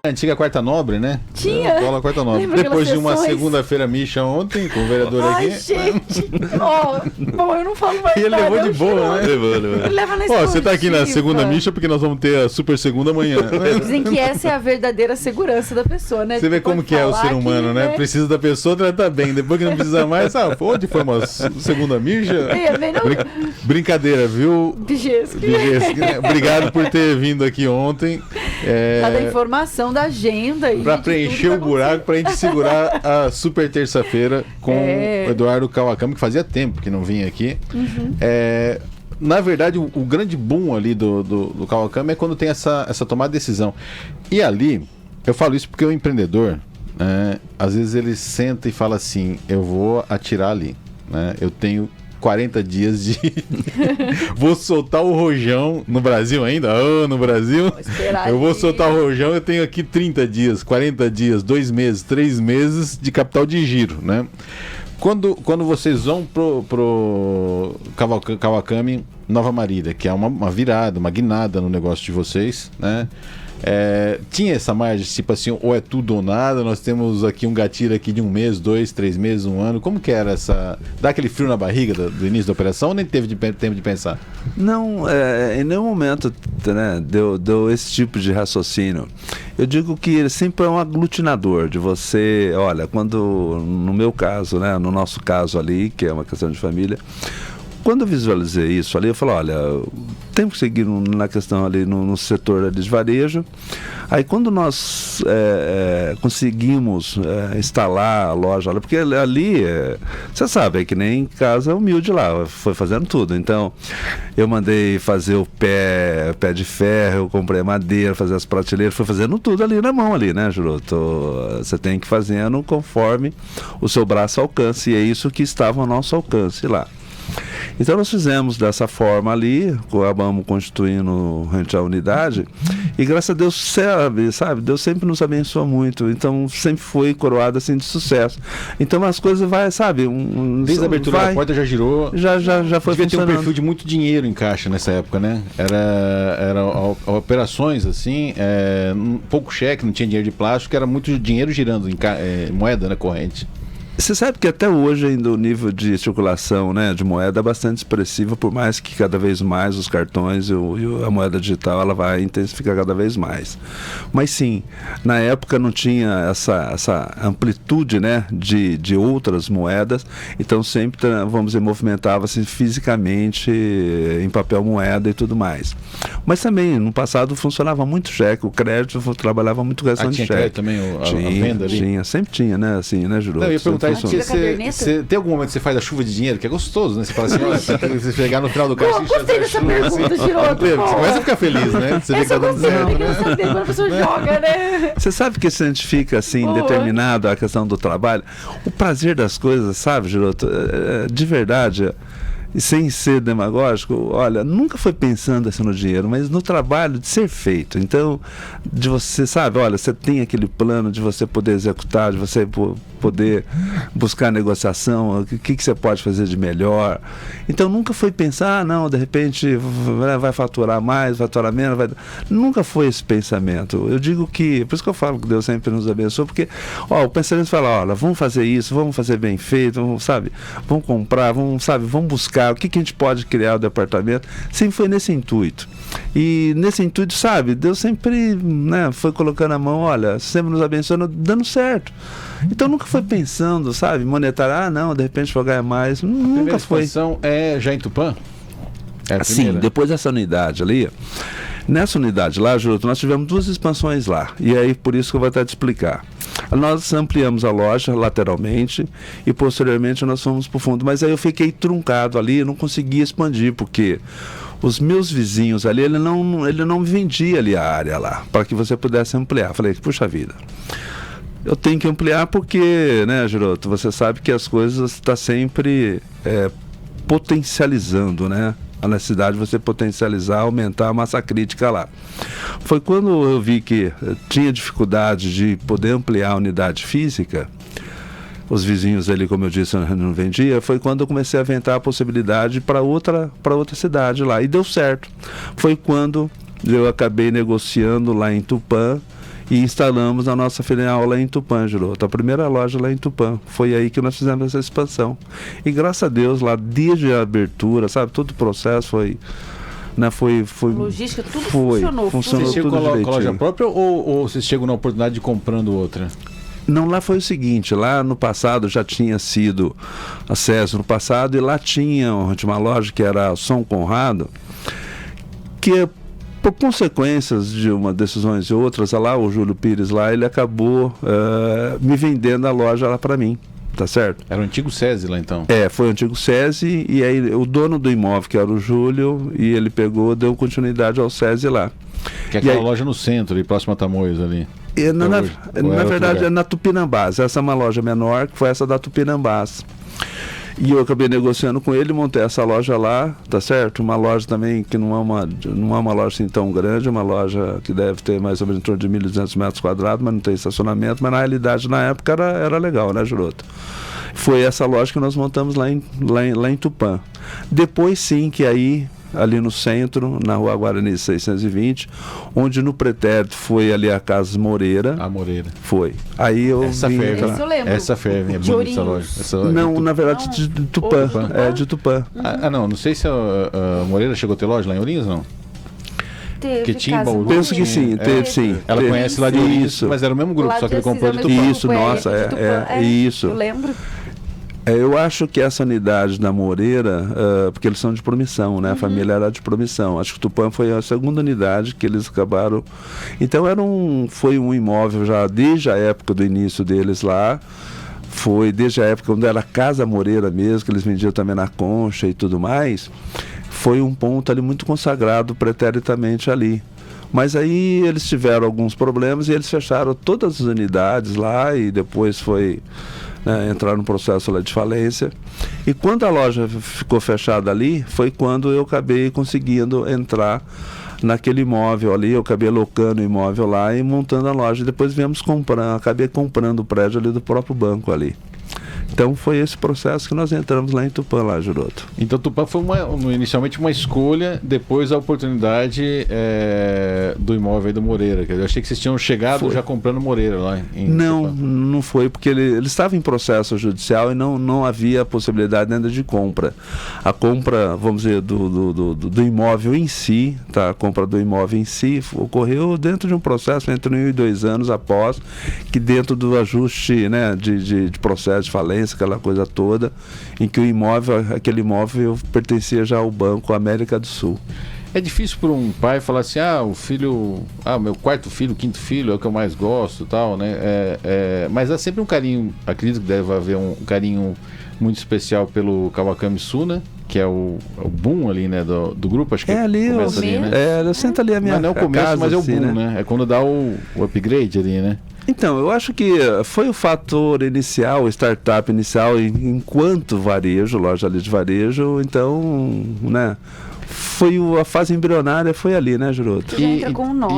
F: Antiga Quarta Nobre, né?
B: Tinha.
F: Cola Quarta Nobre. Depois de uma segunda-feira micha ontem, com o vereador aqui.
B: Ai, gente. Bom, eu não falo mais
F: E ele
B: nada.
F: levou de boa, né?
B: Ele leva na
F: Você tá aqui na
B: esportiva.
F: segunda micha porque nós vamos ter a super segunda amanhã.
B: Dizem que essa é a verdadeira segurança da pessoa, né?
F: Você vê como que é o ser humano,
B: que,
F: né? Precisa da pessoa, trata bem. Depois que não precisa mais, onde foi uma segunda micha? Brincadeira, viu?
B: Bijesque.
F: Né? Obrigado por ter vindo aqui ontem.
B: Da informação da agenda.
F: Pra preencher o buraco, pra gente segurar a super terça-feira com o Eduardo Kawakami, que fazia tempo que não vinha aqui.
B: Uhum.
F: Na verdade, o grande boom ali do Kawakami é quando tem essa tomada de decisão. E ali, eu falo isso porque o empreendedor, às vezes ele senta e fala assim, eu vou atirar ali, né? Eu tenho 40 dias de... Vou soltar o rojão no Brasil ainda? No Brasil. Eu vou soltar o rojão, eu tenho aqui 30 dias, 40 dias, 2 meses, 3 meses de capital de giro, né? Quando vocês vão pro Kawakami Nova Marília, que é uma virada, uma guinada no negócio de vocês, né? Tinha essa margem, tipo assim, ou é tudo ou nada, nós temos aqui um gatilho aqui de 1 mês, 2, 3 meses, 1 ano. Como que era essa... Dá aquele frio na barriga do início da operação ou nem teve tempo de pensar?
H: Não, em nenhum momento, né, deu esse tipo de raciocínio. Eu digo que ele sempre é um aglutinador de você, olha, quando, no meu caso, né, no nosso caso ali, que é uma questão de família, quando eu visualizei isso ali, eu falei, olha, temos que seguir na questão ali no setor de varejo. Aí quando nós conseguimos instalar a loja, porque ali, você sabe, é que nem casa humilde lá, foi fazendo tudo. Então, eu mandei fazer o pé de ferro, eu comprei madeira, fazer as prateleiras, foi fazendo tudo ali na mão ali, né, Juroto? Você tem que ir fazendo conforme o seu braço alcance, e é isso que estava ao nosso alcance lá. Então nós fizemos dessa forma ali, acabamos constituindo a unidade, e graças a Deus, sabe, Deus sempre nos abençoa muito, então sempre foi coroado assim de sucesso. Então as coisas vai, sabe,
F: desde a abertura da porta já girou,
H: já foi
F: devia
H: funcionando.
F: Ter um perfil de muito dinheiro em caixa nessa época, né? Era operações assim, pouco cheque, não tinha dinheiro de plástico, era muito dinheiro girando em moeda, né, corrente.
H: Você sabe que até hoje ainda o nível de circulação, né, de moeda é bastante expressiva, por mais que cada vez mais os cartões e a moeda digital ela vai intensificar cada vez mais. Mas sim, na época não tinha essa amplitude, né, de outras moedas, então sempre, vamos dizer, movimentava-se fisicamente em papel moeda e tudo mais. Mas também, no passado funcionava muito cheque, o crédito trabalhava muito questão de
F: tinha
H: cheque.
F: crédito também, a venda ali?
H: Tinha, sempre tinha, né, assim, né, Juro?
F: Não, eu ia perguntar isso, porque você tem algum momento que você faz a chuva de dinheiro, que é gostoso, né? Você fala assim, olha, você chegar no final do caixa e
B: gostei dessa pergunta, Giroto.
F: Você começa a ficar feliz, né? Você vê que tá dando certo, né?
B: Quando a pessoa joga, né?
H: Você sabe que se a gente fica assim, determinado à questão do trabalho, o prazer das coisas, sabe, Giroto? De verdade, e sem ser demagógico, olha, nunca foi pensando assim no dinheiro, mas no trabalho de ser feito. Então, de você, sabe, olha, você tem aquele plano de você poder executar, de você poder buscar negociação, o que você pode fazer de melhor. Então, nunca foi pensar, não, de repente vai faturar mais, faturar menos, nunca foi esse pensamento. Eu digo que, por isso que eu falo que Deus sempre nos abençoa, porque, o pensamento fala, olha, vamos fazer isso, vamos fazer bem feito, vamos comprar, vamos buscar o que a gente pode criar o departamento. Sempre foi nesse intuito. E nesse intuito, sabe, Deus sempre, né, foi colocando a mão, olha, sempre nos abençoando, dando certo. Então nunca foi pensando, sabe, monetário, não, de repente vou ganhar mais. Nunca foi.
F: A expansão é já em Tupã?
H: Sim, depois dessa unidade ali. Nessa unidade lá, Júlio, nós tivemos 2 expansões lá. E aí, por isso que eu vou até te explicar. Nós ampliamos a loja lateralmente e posteriormente nós fomos para o fundo. Mas aí eu fiquei truncado ali, não conseguia expandir, porque os meus vizinhos ali, ele não vendia ali a área lá, para que você pudesse ampliar. Falei, puxa vida, eu tenho que ampliar porque, né, Giroto, você sabe que as coisas estão sempre potencializando, né? A necessidade de você potencializar, aumentar a massa crítica lá. Foi quando eu vi que tinha dificuldade de poder ampliar a unidade física, os vizinhos ali, como eu disse, não vendia, foi quando eu comecei a aventar a possibilidade para outra cidade lá, e deu certo. Foi quando eu acabei negociando lá em Tupã e instalamos a nossa filial lá em Tupã, Giroto, a primeira loja lá em Tupã. Foi aí que nós fizemos essa expansão. E graças a Deus, lá desde a abertura, sabe, todo o processo foi... Né, foi
B: logística, tudo funcionou.
H: Funcionou
F: você chegou
H: tudo
F: com a
H: direitinho.
F: loja própria ou vocês chegam na oportunidade de comprando outra?
H: Não, lá foi o seguinte, lá no passado já tinha sido acesso no passado, e lá tinha uma loja que era São Conrado, que por consequências de uma decisões e outras, lá o Júlio Pires lá, ele acabou me vendendo a loja lá para mim, tá certo?
F: Era o antigo SESI lá então?
H: Foi o antigo SESI, e aí o dono do imóvel, que era o Júlio, e ele deu continuidade ao SESI lá.
F: Que é aquela loja no centro, ali, próximo a Tamoios ali.
H: Na verdade é na Tupinambás. Essa é uma loja menor, que foi essa da Tupinambás. E eu acabei negociando com ele, montei essa loja lá, tá certo? Uma loja também que não é uma loja assim tão grande, uma loja que deve ter mais ou menos em torno de 1.200 metros quadrados, mas não tem estacionamento, mas na realidade na época era legal, né, Giroto? Foi essa loja que nós montamos lá em Tupã. Depois sim, que aí, ali no centro, na Rua Guarani 620, onde no pretérito foi ali a Casa Moreira.
F: A Moreira.
H: Foi. Aí eu
F: Essa ferve, é bonita essa loja.
H: Não, na verdade, de Tupã. De Tupã.
F: Não sei se a Moreira chegou a ter loja lá em Ourinhos, não?
B: Teve.
H: Penso que sim, teve sim.
F: Ela conhece lá de Ourinhos, mas era o mesmo grupo, só que ele comprou de Tupã.
H: Isso, nossa, isso.
B: Eu lembro.
H: Eu acho que essa unidade da Moreira, porque eles são de Promissão, né? A família era de Promissão. Acho que o Tupã foi a segunda unidade que eles acabaram. Então foi um imóvel já desde a época do início deles lá. Foi desde a época onde era Casa Moreira mesmo, que eles vendiam também na Concha e tudo mais. Foi um ponto ali muito consagrado preteritamente ali. Mas aí eles tiveram alguns problemas e eles fecharam todas as unidades lá, e depois entrar no processo lá de falência. E quando a loja ficou fechada ali, foi quando eu acabei conseguindo entrar naquele imóvel ali, eu acabei alocando o imóvel lá e montando a loja. Depois acabei comprando o prédio ali do próprio banco ali. Então foi esse processo que nós entramos lá em Tupã, lá, Juroto.
F: Então Tupã foi inicialmente uma escolha, depois a oportunidade do imóvel aí do Moreira. Eu achei que vocês tinham chegado já comprando Moreira lá em
H: Não,
F: Tupã.
H: não foi, porque ele estava em processo judicial e não havia possibilidade ainda de compra. A compra, vamos dizer, do imóvel em si, tá? A compra do imóvel em si ocorreu dentro de um processo entre 1 e 2 anos após, que dentro do ajuste, né, de processo de falência, aquela coisa toda, em que aquele imóvel pertencia já ao Banco América do Sul.
F: É difícil para um pai falar assim, meu quarto filho, quinto filho é o que eu mais gosto, tal, né? Mas há sempre um carinho, acredito que deve haver um carinho muito especial pelo Kawakami Sul, né? Que é o boom ali, né, do grupo, acho que
H: ali,
F: começa ali, né?
H: Eu sento ali a minha casa.
F: Não é o começo, mas é o
H: assim,
F: boom, né? É quando dá o upgrade ali, né?
H: Então, eu acho que foi o fator inicial, o startup inicial, enquanto varejo, loja ali de varejo, então, né, foi a fase embrionária, foi ali, né, Juroto?
F: E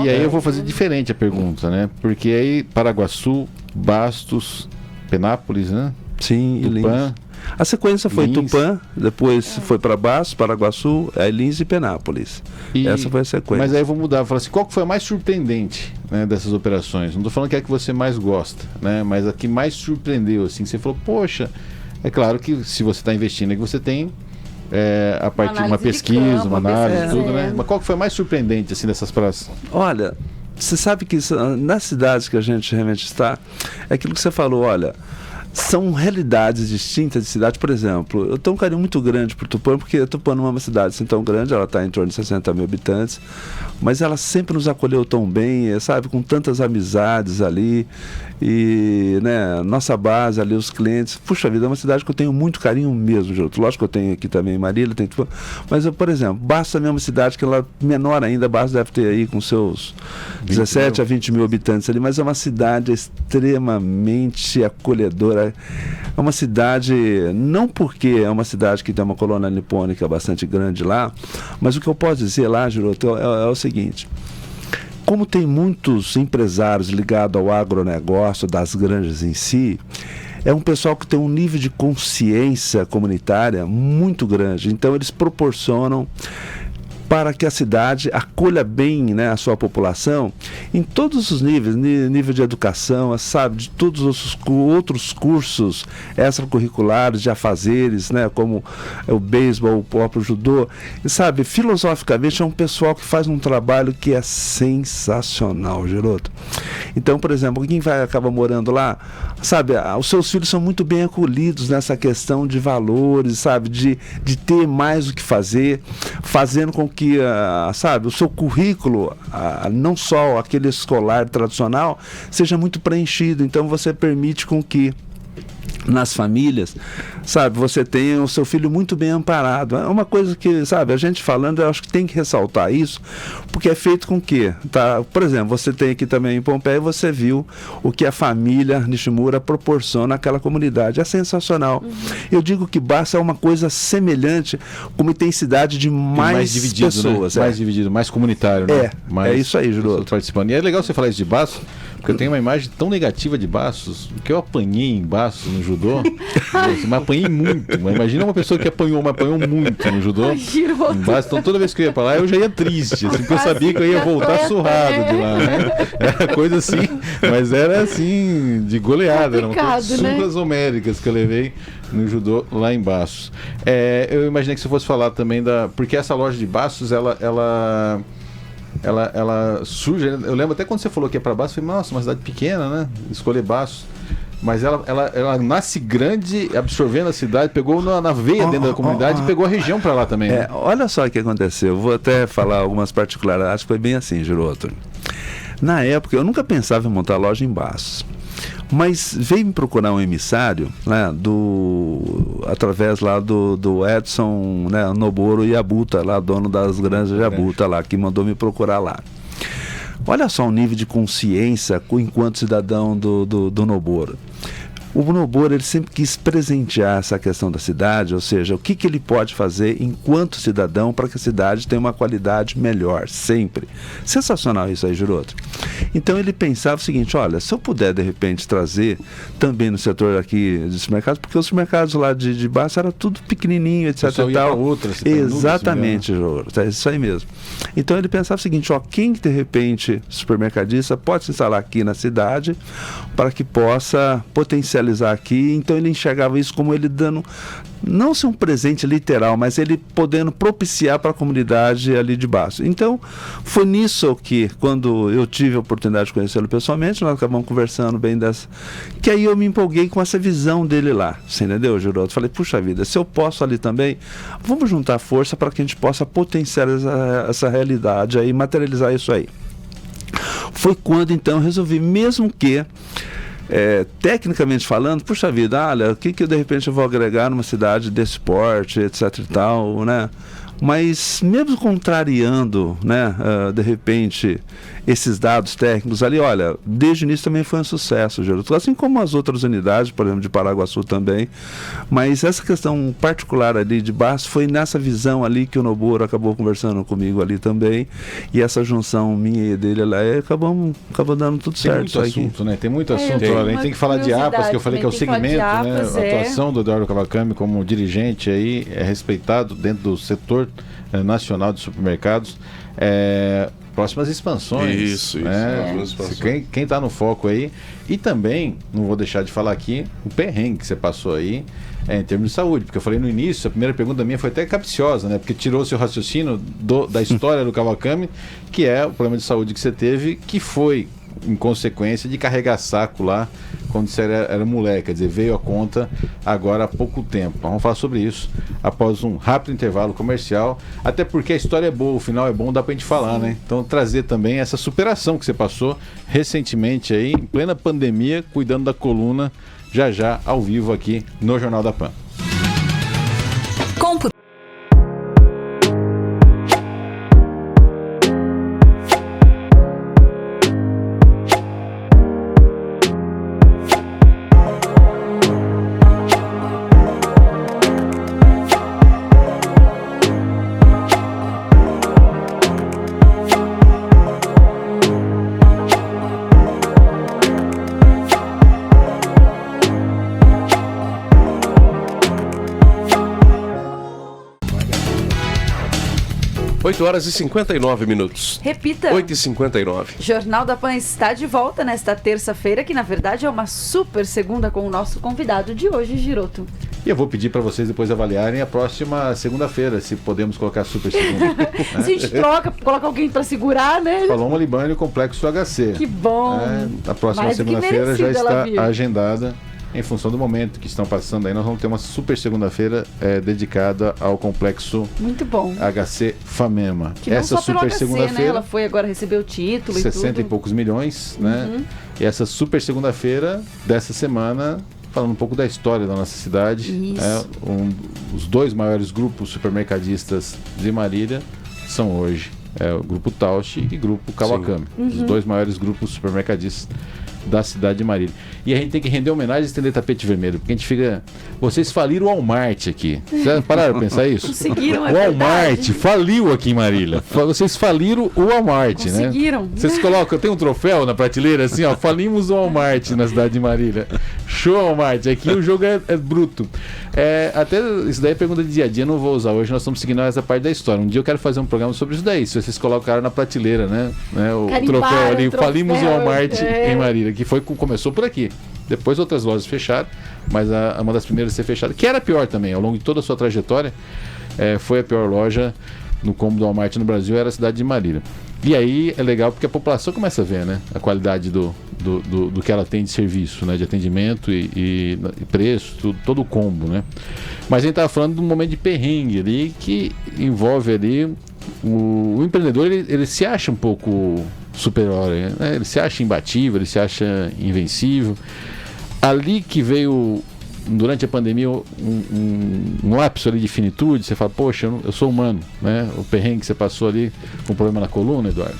F: aí eu vou fazer diferente a pergunta, né? Porque aí Paraguaçu, Bastos, Penápolis, né?
H: Sim, e Lins. A sequência foi Lins. Tupã, depois foi para Bastos, Paraguaçu, Lins e Penápolis. Essa foi a sequência.
F: Mas aí eu vou mudar, vou falar assim, qual que foi a mais surpreendente, né, dessas operações? Não estou falando que é a que você mais gosta, né? Mas a que mais surpreendeu, assim, você falou, poxa, é claro que se você está investindo é que você tem a partir de uma pesquisa, uma análise, tudo, né? Mas qual que foi a mais surpreendente, assim, dessas praças?
H: Olha, você sabe que nas cidades que a gente realmente está, é aquilo que você falou, olha, são realidades distintas de cidade. Por exemplo, eu tenho um carinho muito grande por Tupã, porque Tupã não é uma cidade assim tão grande, ela está em torno de 60 mil habitantes, mas ela sempre nos acolheu tão bem, sabe, com tantas amizades ali, e, né, nossa base ali, os clientes, puxa vida, é uma cidade que eu tenho muito carinho mesmo, Júlio. Lógico que eu tenho aqui também Marília, tem Tupã, mas eu, por exemplo, Bastos é uma cidade que ela é menor ainda, Bastos deve ter aí com seus 17 a 20 mil habitantes ali, mas é uma cidade extremamente acolhedora. É uma cidade, não porque é uma cidade que tem uma colônia nipônica bastante grande lá, mas o que eu posso dizer lá, Giroto, é o seguinte: como tem muitos empresários ligados ao agronegócio, das granjas em si, é um pessoal que tem um nível de consciência comunitária muito grande, então eles proporcionam para que a cidade acolha bem, né, a sua população em todos os níveis, nível de educação, sabe, de todos os outros cursos extracurriculares de afazeres, né, como o beisebol, o próprio judô, e sabe, filosoficamente é um pessoal que faz um trabalho que é sensacional, Geroto. Então, por exemplo, quem acaba morando lá, sabe, os seus filhos são muito bem acolhidos nessa questão de valores, sabe, de ter mais o que fazer, fazendo com que sabe, o seu currículo, não só aquele escolar tradicional, seja muito preenchido. Então você permite com que nas famílias, sabe, você tenha o seu filho muito bem amparado. É uma coisa que, sabe, a gente falando, eu acho que tem que ressaltar isso, porque é feito com que, tá? Por exemplo, você tem aqui também em Pompeia, você viu o que a família Nishimura proporciona àquela comunidade. É sensacional. Eu digo que Bastos é uma coisa semelhante, com uma intensidade de mais
F: dividido,
H: pessoas.
F: Né? Mais dividido, mais comunitário, né?
H: É isso aí, Júlio.
F: Participando. E é legal você falar isso de Bastos, porque eu tenho uma imagem tão negativa de Bastos, que eu apanhei em Bastos no judô, mas apanhei muito. Mas imagina uma pessoa que apanhou muito no judô. Em Bastos, então toda vez que eu ia pra lá, eu já ia triste, assim, porque eu sabia que eu ia voltar surrado de lá, né? Era coisa assim, mas era assim, de goleada, eram surras homéricas que eu levei no judô lá em Bastos. Eu imaginei que você fosse falar também porque essa loja de Bastos, ela surge. Eu lembro até quando você falou que é para Bastos, eu falei, nossa, uma cidade pequena, né? Escolher Bastos. Mas ela nasce grande, absorvendo a cidade, pegou na veia dentro da comunidade e pegou a região para lá também. Né?
H: Olha só o que aconteceu. Eu vou até falar algumas particularidades, foi bem assim, Giroto. Na época, eu nunca pensava em montar loja em Bastos. Mas veio me procurar um emissário, né, através lá do Edson, né, Noboro Yabuta, lá, dono das granjas Yabuta lá, que mandou me procurar lá. Olha só o nível de consciência enquanto cidadão do Noboro. O Noboa, ele sempre quis presentear essa questão da cidade, ou seja, o que ele pode fazer enquanto cidadão para que a cidade tenha uma qualidade melhor, sempre. Sensacional isso aí, Giroto. Então ele pensava o seguinte, olha, se eu puder de repente trazer também no setor aqui dos supermercados, porque os mercados lá de baixo era tudo pequenininho, etc e tal. Exatamente, Giroto, é isso aí mesmo. Então ele pensava o seguinte, ó, quem de repente supermercadista pode se instalar aqui na cidade para que possa potencializar aqui. Então ele enxergava isso como ele dando, não ser um presente literal, mas ele podendo propiciar para a comunidade ali de baixo. Então foi nisso que, quando eu tive a oportunidade de conhecê-lo pessoalmente, nós acabamos conversando bem dessa, que aí eu me empolguei com essa visão dele lá, você entendeu, Giroto? Falei, puxa vida, se eu posso ali também, vamos juntar força para que a gente possa potencializar essa realidade aí, materializar isso aí. Foi quando então eu resolvi, mesmo que tecnicamente falando, puxa vida, olha, o que eu de repente eu vou agregar numa cidade desse porte, etc e tal, né? Mas mesmo contrariando, né, de repente, esses dados técnicos ali, olha, desde o início também foi um sucesso, Giroto, assim como as outras unidades, por exemplo, de Paraguaçu também, mas essa questão particular ali de Bastos foi nessa visão ali que o Noboa acabou conversando comigo ali também, e essa junção minha e dele lá, acabou dando tudo certo.
F: Tem muito assunto, né? Tem muito assunto. A gente tem que falar de APAS, que eu falei que é o segmento, né? A atuação do Eduardo Kawakami como dirigente aí é respeitado dentro do setor nacional de supermercados. Próximas expansões. Isso. Quem está no foco aí. E também, não vou deixar de falar aqui, o perrengue que você passou aí em termos de saúde. Porque eu falei no início, a primeira pergunta minha foi até capciosa, né? Porque tirou seu raciocínio da história do Kawakami, que é o problema de saúde que você teve, que foi em consequência de carregar saco lá quando você era moleque, quer dizer, veio a conta agora há pouco tempo. Vamos falar sobre isso após um rápido intervalo comercial, até porque a história é boa, o final é bom, dá pra gente falar, né? Então trazer também essa superação que você passou recentemente aí, em plena pandemia, cuidando da coluna, já ao vivo aqui no Jornal da Pan.
A: 8 horas e 59 minutos.
B: Repita.
A: 8h59.
B: Jornal da Pan está de volta nesta terça-feira, que na verdade é uma super segunda com o nosso convidado de hoje, Giroto.
F: E eu vou pedir para vocês depois avaliarem a próxima segunda-feira, se podemos colocar super segunda. Né?
B: Se a gente coloca alguém para segurar, né?
F: Paloma Libânio, o Complexo HC.
B: Que bom.
F: A próxima segunda-feira já está agendada. Em função do momento que estão passando aí, nós vamos ter uma super segunda-feira dedicada ao Complexo
B: muito bom.
F: HC Famema.
B: Que essa super segunda-feira, né? Ela foi agora receber o título
F: 60 e poucos milhões, né? E essa super segunda-feira dessa semana, falando um pouco da história da nossa cidade. Os dois maiores grupos supermercadistas de Marília são hoje o Grupo Tausch e o Grupo Kawakami. Os dois maiores grupos supermercadistas da cidade de Marília. E a gente tem que render homenagem e estender tapete vermelho, porque a gente fica... Vocês faliram o Walmart aqui. Vocês pararam pra pensar isso?
B: Conseguiram,
F: o Walmart faliu aqui em Marília. Vocês faliram o Walmart, né?
B: Conseguiram.
F: Vocês colocam... Tem um troféu na prateleira assim, ó. Falimos o Walmart na cidade de Marília. Show, Walmart. Aqui o jogo é bruto. Até isso daí é pergunta de dia a dia, não vou usar hoje, nós estamos seguindo essa parte da história. Um dia eu quero fazer um programa sobre isso daí, se vocês colocaram na prateleira, né? O troféu ali, falimos o Walmart em Marília, que começou por aqui. Depois outras lojas fecharam, mas uma das primeiras a ser fechada, que era a pior também, ao longo de toda a sua trajetória, foi a pior loja no combo do Walmart no Brasil, era a cidade de Marília. E aí é legal porque a população começa a ver, né, a qualidade do que ela tem de serviço, né, de atendimento e preço, todo o combo, né. Mas a gente estava falando de um momento de perrengue ali, que envolve ali o empreendedor, ele se acha um pouco super-herói, né? Ele se acha imbatível, ele se acha invencível. Ali que veio durante a pandemia, um lapso ali de finitude, você fala, poxa, eu sou humano, né? O perrengue que você passou ali com problema na coluna, Eduardo?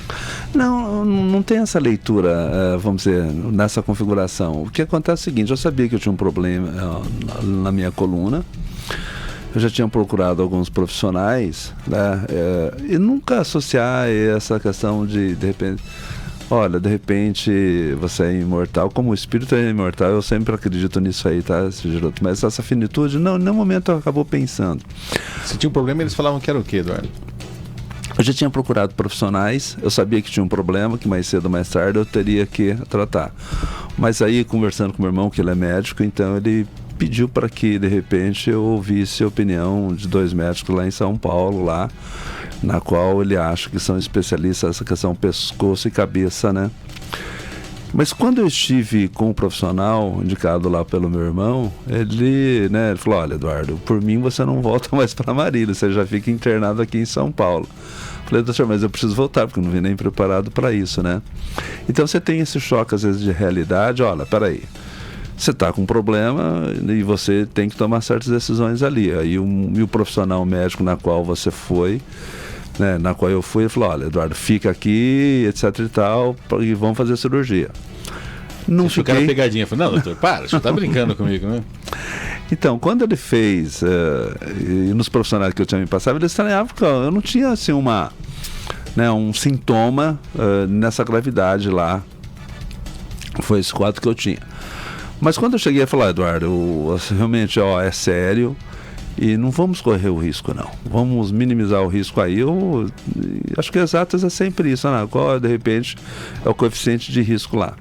H: Não tem essa leitura, vamos dizer, nessa configuração. O que acontece é o seguinte, eu sabia que eu tinha um problema na minha coluna, eu já tinha procurado alguns profissionais, né? E nunca associar essa questão de repente, olha, de repente você é imortal, como o espírito é imortal, eu sempre acredito nisso aí, tá? Mas essa finitude, não, em nenhum momento eu acabou pensando.
F: Se tinha um problema, eles falavam que era o quê, Eduardo?
H: Eu já tinha procurado profissionais, eu sabia que tinha um problema, que mais cedo ou mais tarde eu teria que tratar. Mas aí, conversando com meu irmão, que ele é médico, então ele pediu para que, de repente, eu ouvisse a opinião de 2 médicos lá em São Paulo, lá, na qual ele acha que são especialistas nessa questão pescoço e cabeça, né? Mas quando eu estive com o profissional indicado lá pelo meu irmão, ele falou, olha, Eduardo, por mim você não volta mais para Marília, você já fica internado aqui em São Paulo. Falei, doutor, mas eu preciso voltar, porque eu não vim nem preparado para isso, né? Então você tem esse choque, às vezes, de realidade, olha, peraí, você está com um problema e você tem que tomar certas decisões ali. Aí o profissional médico na qual você foi, né, na qual eu fui, ele falou, olha, Eduardo, fica aqui, etc e tal, e vamos fazer a cirurgia. Não
F: fiquei... O cara pegadinha, falou, não, doutor, para, você está brincando comigo, né?
H: Então, quando ele fez, e nos profissionais que eu tinha me passado, ele estranhava porque eu não tinha assim um sintoma nessa gravidade lá. Foi esse quadro que eu tinha. Mas quando eu cheguei a falar, Eduardo, realmente é sério e não vamos correr o risco, não. Vamos minimizar o risco aí. Eu acho que exatas é sempre isso, né? Qual, de repente, é o coeficiente de risco lá.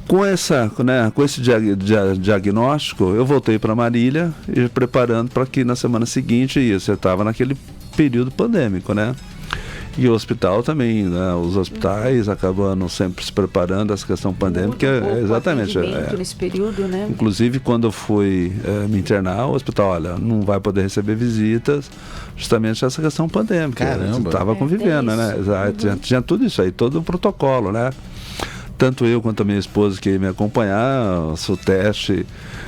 H: Com esse diagnóstico, eu voltei para Marília e preparando para que na semana seguinte você estava naquele período pandêmico, né? E o hospital também, né? Os hospitais acabando sempre se preparando essa questão pandêmica. Exatamente.
B: Nesse período, né?
H: Inclusive, quando eu fui me internar, o hospital, olha, não vai poder receber visitas, justamente essa questão pandêmica.
F: Caramba!
H: Estava convivendo, né? Tinha tudo isso aí, todo o protocolo, né? Tanto eu quanto a minha esposa que ia me acompanhar, o teste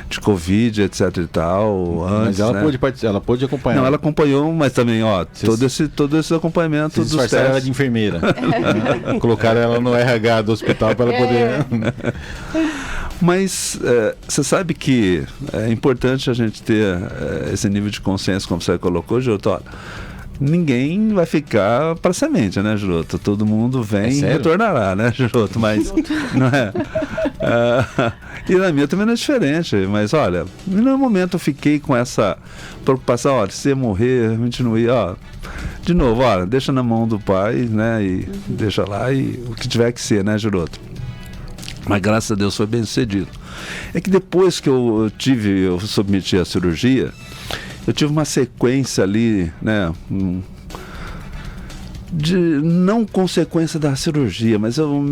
H: de Covid, etc e tal, antes,
F: mas ela pôde acompanhar.
H: Não, ela acompanhou, mas também, todo esse acompanhamento dos testes.
F: Ela de enfermeira. Colocaram ela no RH do hospital para ela poder...
H: Mas você sabe que é importante a gente ter esse nível de consciência, como você colocou, Giroto, olha, ninguém vai ficar para semente, né, Giroto? Todo mundo vem e retornará, né, Giroto? Mas não é. E na minha também não é diferente. Mas olha, em nenhum momento eu fiquei com essa preocupação, olha, se eu morrer, realmente não ia, de novo, olha, deixa na mão do pai, né? E deixa lá e o que tiver que ser, né, Giroto? Mas graças a Deus foi bem sucedido. É que depois que eu submeti a cirurgia, eu tive uma sequência ali, né, de não consequência da cirurgia, mas eu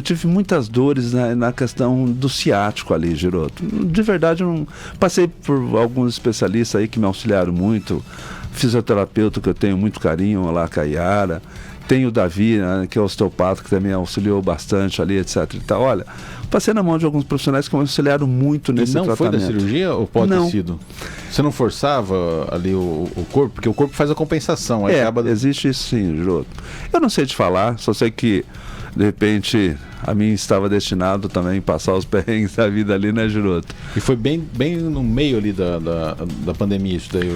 H: tive muitas dores na questão do ciático ali, Giroto. De verdade, eu não passei por alguns especialistas aí que me auxiliaram muito, fisioterapeuta que eu tenho muito carinho lá, Caiara, tem o Davi, né, que é osteopata, que também auxiliou bastante ali, etc e tal. Olha, passei na mão de alguns profissionais que me auxiliaram muito nesse tratamento.
F: Não foi da cirurgia ou pode ter sido? Você não forçava ali o corpo? Porque o corpo faz a compensação. Aí
H: existe isso sim, Giroto. Eu não sei te falar, só sei que, de repente, a mim estava destinado também a passar os perrengues da vida ali, né, Giroto?
F: E foi bem no meio ali da pandemia isso daí?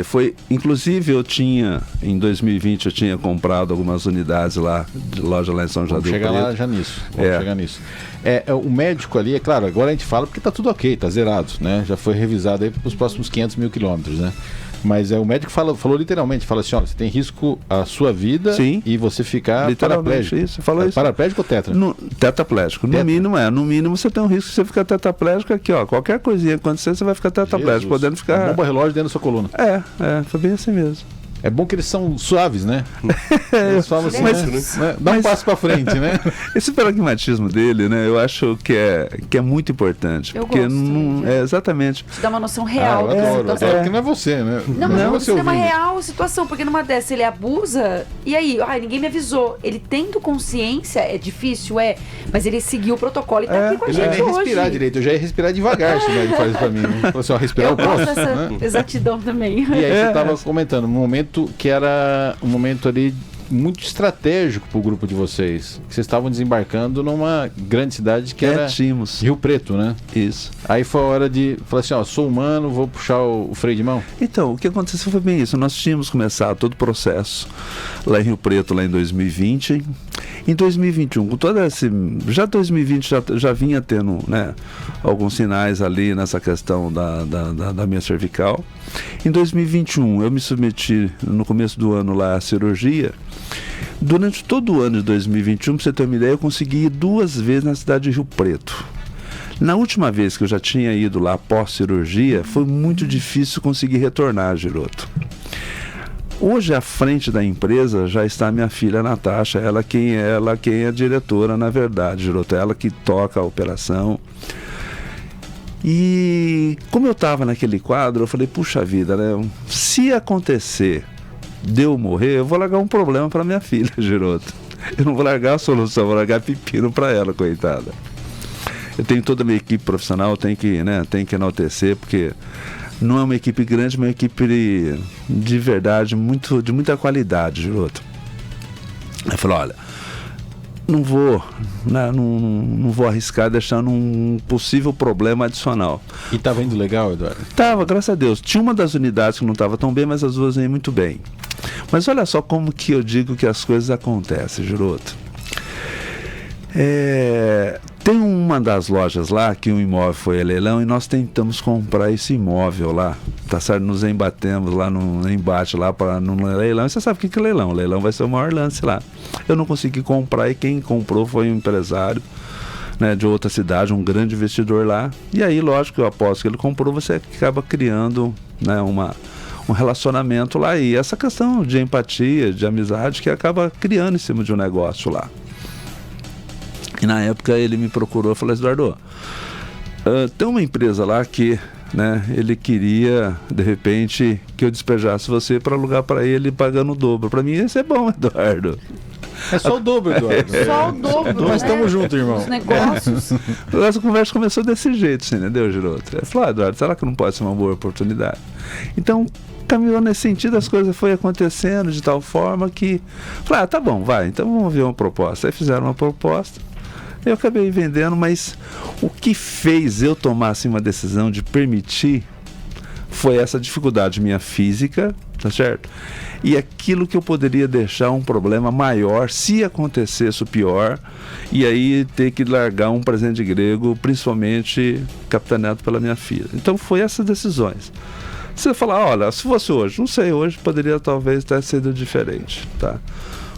H: Foi. Inclusive, em 2020, eu tinha comprado algumas unidades lá, de loja lá em São José do Rio Preto.
F: Lá já nisso. Vamos chegar nisso. O médico ali, é claro, agora a gente fala porque está tudo ok, está zerado, né? Já foi revisado aí para os próximos 500 mil quilômetros, né? Mas o médico falou literalmente, fala assim, olha, você tem risco à sua vida. Sim, e você ficar paraplégico.
H: Isso, falou isso.
F: Paraplégico ou tetra?
H: Tetraplégico. No mínimo você tem um risco de você ficar tetraplégico aqui, ó. Qualquer coisinha acontecer, você vai ficar tetraplégico, podendo ficar...
F: Bomba relógio dentro da sua coluna.
H: Foi bem assim mesmo.
F: É bom que eles são suaves, né? Eles falam assim, né? Dá um passo pra frente, né?
H: Esse pragmatismo dele, né? Eu acho que é muito importante.
B: Eu
H: porque
B: gosto,
H: não é exatamente.
B: Te dá uma noção real da situação.
F: Porque não é você, né?
B: Não, mas
F: você
B: é uma
F: ouvindo.
B: real situação, porque numa dessa ele abusa, e aí, ninguém me avisou. Ele tendo consciência, é difícil, mas ele seguiu o protocolo e tá aqui com a
F: Eu não ia
B: gente
F: nem
B: hoje.
F: respirar direito, eu já ia respirar devagar, se ele faz isso pra mim. Né? Falou assim, ó, respirar
B: Eu
F: eu posso.
B: gosto dessa
F: Né?
B: exatidão também.
F: E aí você tava comentando, um momento que era um momento ali muito estratégico pro grupo de vocês. Vocês estavam desembarcando numa grande cidade que era
H: Tínhamos.
F: Rio Preto, né?
H: Isso.
F: Aí foi a hora de falar assim, ó, sou humano, vou puxar o freio de mão.
H: Então, o que aconteceu foi bem isso. Nós tínhamos começado todo o processo lá em Rio Preto, lá em 2020. Em 2021, com toda esse... Já 2020 já vinha tendo, né, alguns sinais ali nessa questão da minha cervical. Em 2021, eu me submeti no começo do ano lá à cirurgia. Durante todo o ano de 2021, para você ter uma ideia, eu consegui ir 2 vezes na cidade de Rio Preto. Na última vez que eu já tinha ido lá pós-cirurgia, foi muito difícil conseguir retornar, Giroto. Hoje, à frente da empresa, já está minha filha Natasha, ela quem é a diretora, na verdade, Giroto, ela que toca a operação. E como eu estava naquele quadro, eu falei, puxa vida, né? Se acontecer de eu morrer, eu vou largar um problema para minha filha, Giroto. Eu não vou largar a solução, eu vou largar pepino para ela, coitada. Eu tenho toda a minha equipe profissional, tenho que enaltecer, porque não é uma equipe grande, mas é uma equipe de verdade, de muita qualidade, Giroto. Aí eu falei, olha, não vou arriscar deixando um possível problema adicional.
F: E estava indo legal, Eduardo?
H: Tava, graças a Deus. Tinha uma das unidades que não estava tão bem, mas as duas iam muito bem. Mas olha só como que eu digo que as coisas acontecem, Giroto. Tem uma das lojas lá que um imóvel foi a leilão e nós tentamos comprar esse imóvel lá, tá certo? Nos embatemos lá no embate lá no leilão. E você sabe o que é leilão? O leilão vai ser o maior lance lá. Eu não consegui comprar e quem comprou foi um empresário, né, de outra cidade, um grande investidor lá. E aí, lógico, eu aposto que ele comprou, você acaba criando, né, um relacionamento lá. E essa questão de empatia, de amizade que acaba criando em cima de um negócio lá. E na época ele me procurou e falou, Eduardo, tem uma empresa lá que, né, ele queria, de repente, que eu despejasse você para alugar para ele pagando o dobro. Para mim isso é bom, Eduardo.
F: É só o dobro, Eduardo.
B: Só o dobro,
F: Nós estamos juntos, irmão.
B: Os negócios.
H: Essa conversa começou desse jeito, assim, entendeu, Giroto? Ele falou, Eduardo, será que não pode ser uma boa oportunidade? Então, caminhou nesse sentido, as coisas foram acontecendo de tal forma que... Falei, tá bom, vai, então vamos ver uma proposta. Aí fizeram uma proposta. Eu acabei vendendo, mas o que fez eu tomar assim, uma decisão de permitir foi essa dificuldade minha física, tá certo? E aquilo que eu poderia deixar um problema maior se acontecesse o pior, e aí ter que largar um presente grego, principalmente capitaneado pela minha filha. Então foi essas decisões. Você falar, olha, se fosse hoje, não sei, hoje poderia talvez ter sido diferente, tá?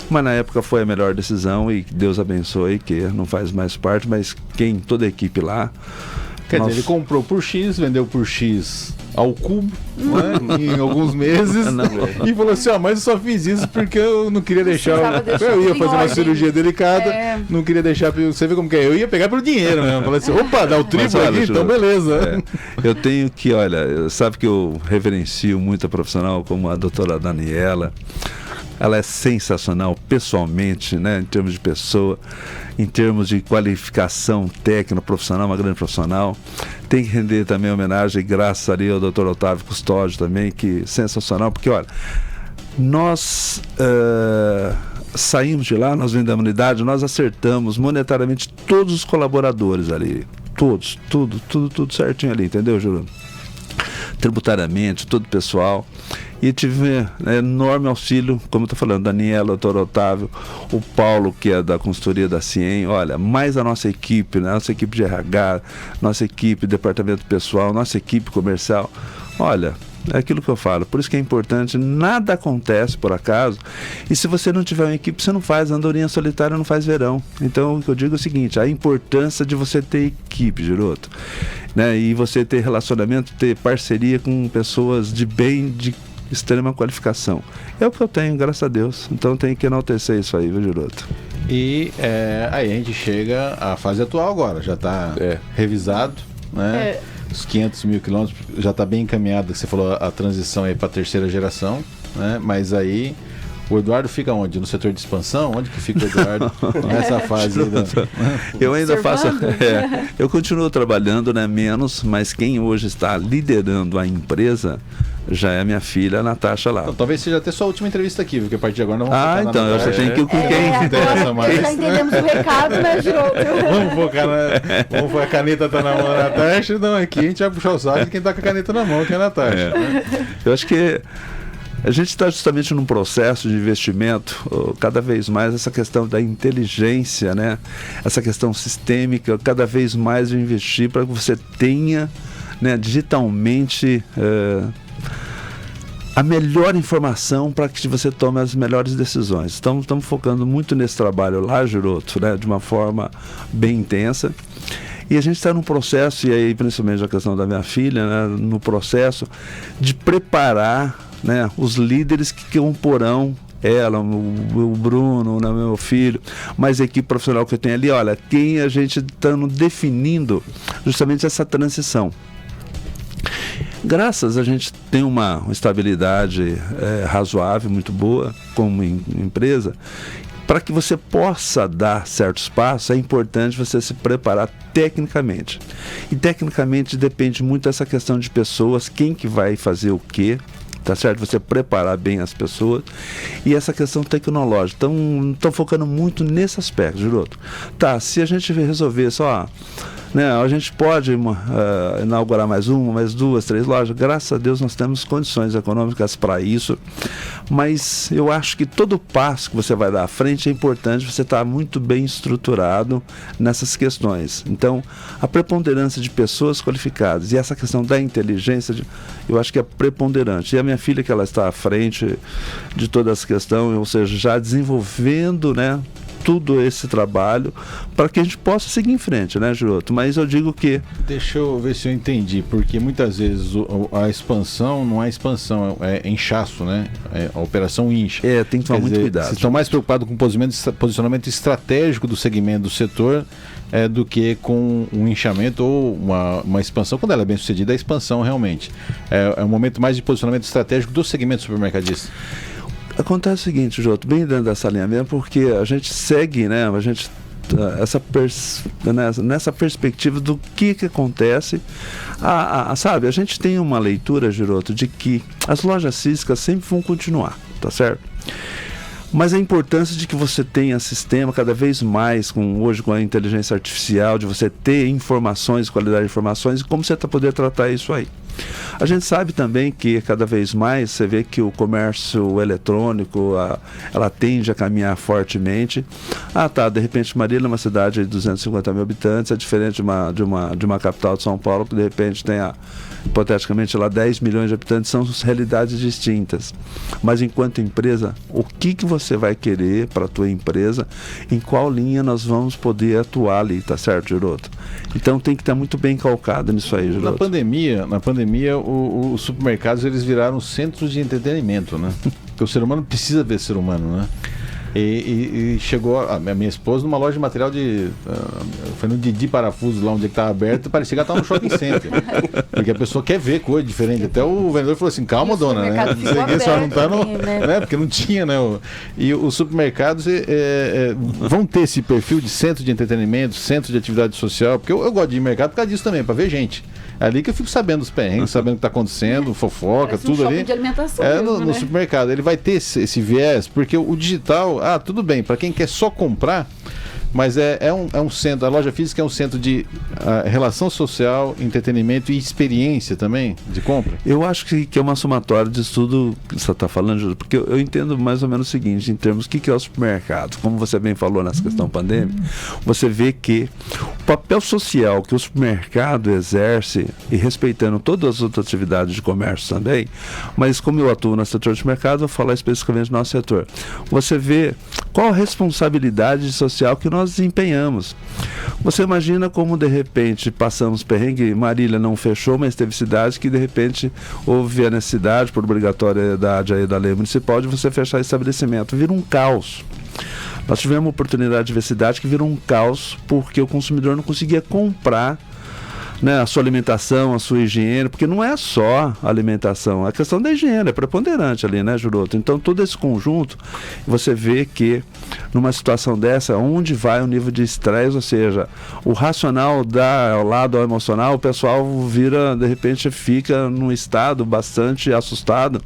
H: Mas na época foi a melhor decisão e Deus abençoe, que não faz mais parte, mas toda a equipe lá...
F: Quer dizer, ele comprou por X, vendeu por X ao cubo, né, em alguns meses, e falou assim, mas eu só fiz isso porque eu não queria deixar... Eu ia fazer uma cirurgia delicada, não queria deixar... Você vê como que é? Eu ia pegar pelo dinheiro mesmo. Falei assim, opa, dá o triplo aqui, então beleza.
H: Eu tenho que, olha, sabe que eu reverencio muito a profissional como a doutora Daniela. Ela é sensacional pessoalmente, né, em termos de pessoa, em termos de qualificação técnica, profissional, uma grande profissional. Tem que render também homenagem, graças ali ao Dr. Otávio Custódio também, que sensacional, porque olha, nós saímos de lá, nós vendemos unidade, nós acertamos monetariamente todos os colaboradores ali, todos, tudo certinho ali, entendeu, Júlio? Tributariamente, todo o pessoal. E tive enorme auxílio, como eu estou falando, Daniela, o Dr. Otávio, o Paulo, que é da consultoria da CIEM, olha, mais a nossa equipe, né? Nossa equipe de RH, nossa equipe, departamento pessoal, nossa equipe comercial. Olha, é aquilo que eu falo, por isso que é importante, nada acontece por acaso, e se você não tiver uma equipe, você não faz, andorinha solitária não faz verão. Então o que eu digo é o seguinte, a importância de você ter equipe, Giroto, né? E você ter relacionamento, ter parceria com pessoas de bem, de extrema qualificação. É o que eu tenho, graças a Deus. Então tem que enaltecer isso aí, viu, Giroto?
F: E aí a gente chega à fase atual agora, já está revisado, né? Os 500 mil quilômetros já está bem encaminhado, você falou a transição aí para a terceira geração, né? Mas o Eduardo fica onde? No setor de expansão? Onde que fica o Eduardo nessa fase?
H: Eu ainda faço... eu continuo trabalhando, né, menos, mas quem hoje está liderando a empresa já é a minha filha, a Natasha lá.
F: Então, talvez seja até sua última entrevista aqui, porque a partir de agora não vamos focar na
H: então,
F: Natasha.
H: eu tenho que ir com quem
F: interessa mais.
B: Já entendemos o recado, né, Giroto?
F: Vamos focar a caneta tá na mão da Natasha, não, aqui a gente vai puxar o saco de quem tá com a caneta na mão, que é a Natasha.
H: Eu acho que a gente está justamente num processo de investimento, cada vez mais essa questão da inteligência, né? Essa questão sistêmica, cada vez mais de investir para que você tenha, né, digitalmente a melhor informação para que você tome as melhores decisões. Então, estamos focando muito nesse trabalho lá, Giroto, né, de uma forma bem intensa. E a gente está num processo, e aí principalmente a questão da minha filha, né, no processo de preparar, né, os líderes que comporão ela, o Bruno, né, meu filho, mais a equipe profissional que eu tenho ali. Olha, quem a gente está definindo justamente essa transição. Graças a gente tem uma estabilidade razoável, muito boa como empresa. Para que você possa dar certos passos, é importante você se preparar tecnicamente. E tecnicamente depende muito dessa questão de pessoas, quem que vai fazer o quê, tá certo? Você preparar bem as pessoas e essa questão tecnológica. Então, estão focando muito nesse aspecto, Giroto. Tá, se a gente resolver só... né, a gente pode inaugurar mais uma, mais duas, 3 lojas. Graças a Deus nós temos condições econômicas para isso. Mas eu acho que todo passo que você vai dar à frente é importante você estar muito bem estruturado nessas questões. Então, a preponderância de pessoas qualificadas e essa questão da inteligência, eu acho que é preponderante. E a minha filha, que ela está à frente de toda essa questão, ou seja, já desenvolvendo, né, tudo esse trabalho para que a gente possa seguir em frente, né, Giroto? Mas eu digo que...
F: Deixa eu ver se eu entendi, porque muitas vezes a expansão não é expansão, é inchaço, né? A operação incha.
H: Tem que tomar muito cuidado.
F: Vocês estão mais preocupados com o posicionamento estratégico do segmento, do setor, do que com um inchamento ou uma expansão. Quando ela é bem sucedida, a expansão realmente. É um momento mais de posicionamento estratégico do segmento supermercadista.
H: Acontece o seguinte, Joto, bem dentro dessa linha mesmo, porque a gente segue, né, nessa perspectiva do que acontece. Sabe, a gente tem uma leitura, Giroto, de que as lojas físicas sempre vão continuar, tá certo? Mas a importância de que você tenha sistema cada vez mais, hoje com a inteligência artificial, de você ter informações, qualidade de informações, e como você poder tratar isso aí. A gente sabe também que cada vez mais você vê que o comércio eletrônico ela tende a caminhar fortemente. De repente Marília é uma cidade de 250 mil habitantes, é diferente de uma capital de São Paulo, que de repente tem hipoteticamente lá 10 milhões de habitantes, são realidades distintas. Mas enquanto empresa, o que você vai querer para a tua empresa, em qual linha nós vamos poder atuar ali, tá certo, Giroto? Então tem que estar muito bem calcado nisso aí, Giroto.
F: Na pandemia os supermercados eles viraram centros de entretenimento, né? Porque o ser humano precisa ver ser humano, né? E chegou a minha esposa numa loja de material foi no Didi Parafuso, lá onde estava aberto, parecia que ela estava no shopping center. Porque a pessoa quer ver coisa diferente. Até o vendedor falou assim, calma, dona, né? Não tá né? Porque não tinha, né? E os supermercados vão ter esse perfil de centro de entretenimento, centro de atividade social, porque eu gosto de ir no mercado por causa disso também, para ver gente. É ali que eu fico sabendo dos perrengues, sabendo o que está acontecendo, fofoca, tudo ali.
B: De alimentação
F: no supermercado. Ele vai ter esse viés, porque o digital, tudo bem, para quem quer só comprar, mas é um centro, a loja física é um centro de relação social, entretenimento e experiência também de compra.
H: Eu acho que é uma somatória disso tudo que você está falando, porque eu entendo mais ou menos o seguinte, em termos do que é o supermercado. Como você bem falou nessa questão pandêmica, você vê que o papel social que o supermercado exerce, e respeitando todas as outras atividades de comércio também, mas como eu atuo no setor de mercado, eu vou falar especificamente do nosso setor. Você vê qual a responsabilidade social que nós desempenhamos. Você imagina como de repente passamos perrengue, Marília não fechou, mas teve cidades que de repente houve a necessidade, por obrigatoriedade aí da lei municipal, de você fechar estabelecimento. Vira um caos. Nós tivemos a oportunidade de ver cidade que virou um caos porque o consumidor não conseguia comprar, né, a sua alimentação, a sua higiene, porque não é só a alimentação, a questão da higiene é preponderante ali, né, Juroto? Então todo esse conjunto, você vê que numa situação dessa, onde vai o nível de estresse, ou seja, o racional dá ao lado emocional, o pessoal vira, de repente fica num estado bastante assustado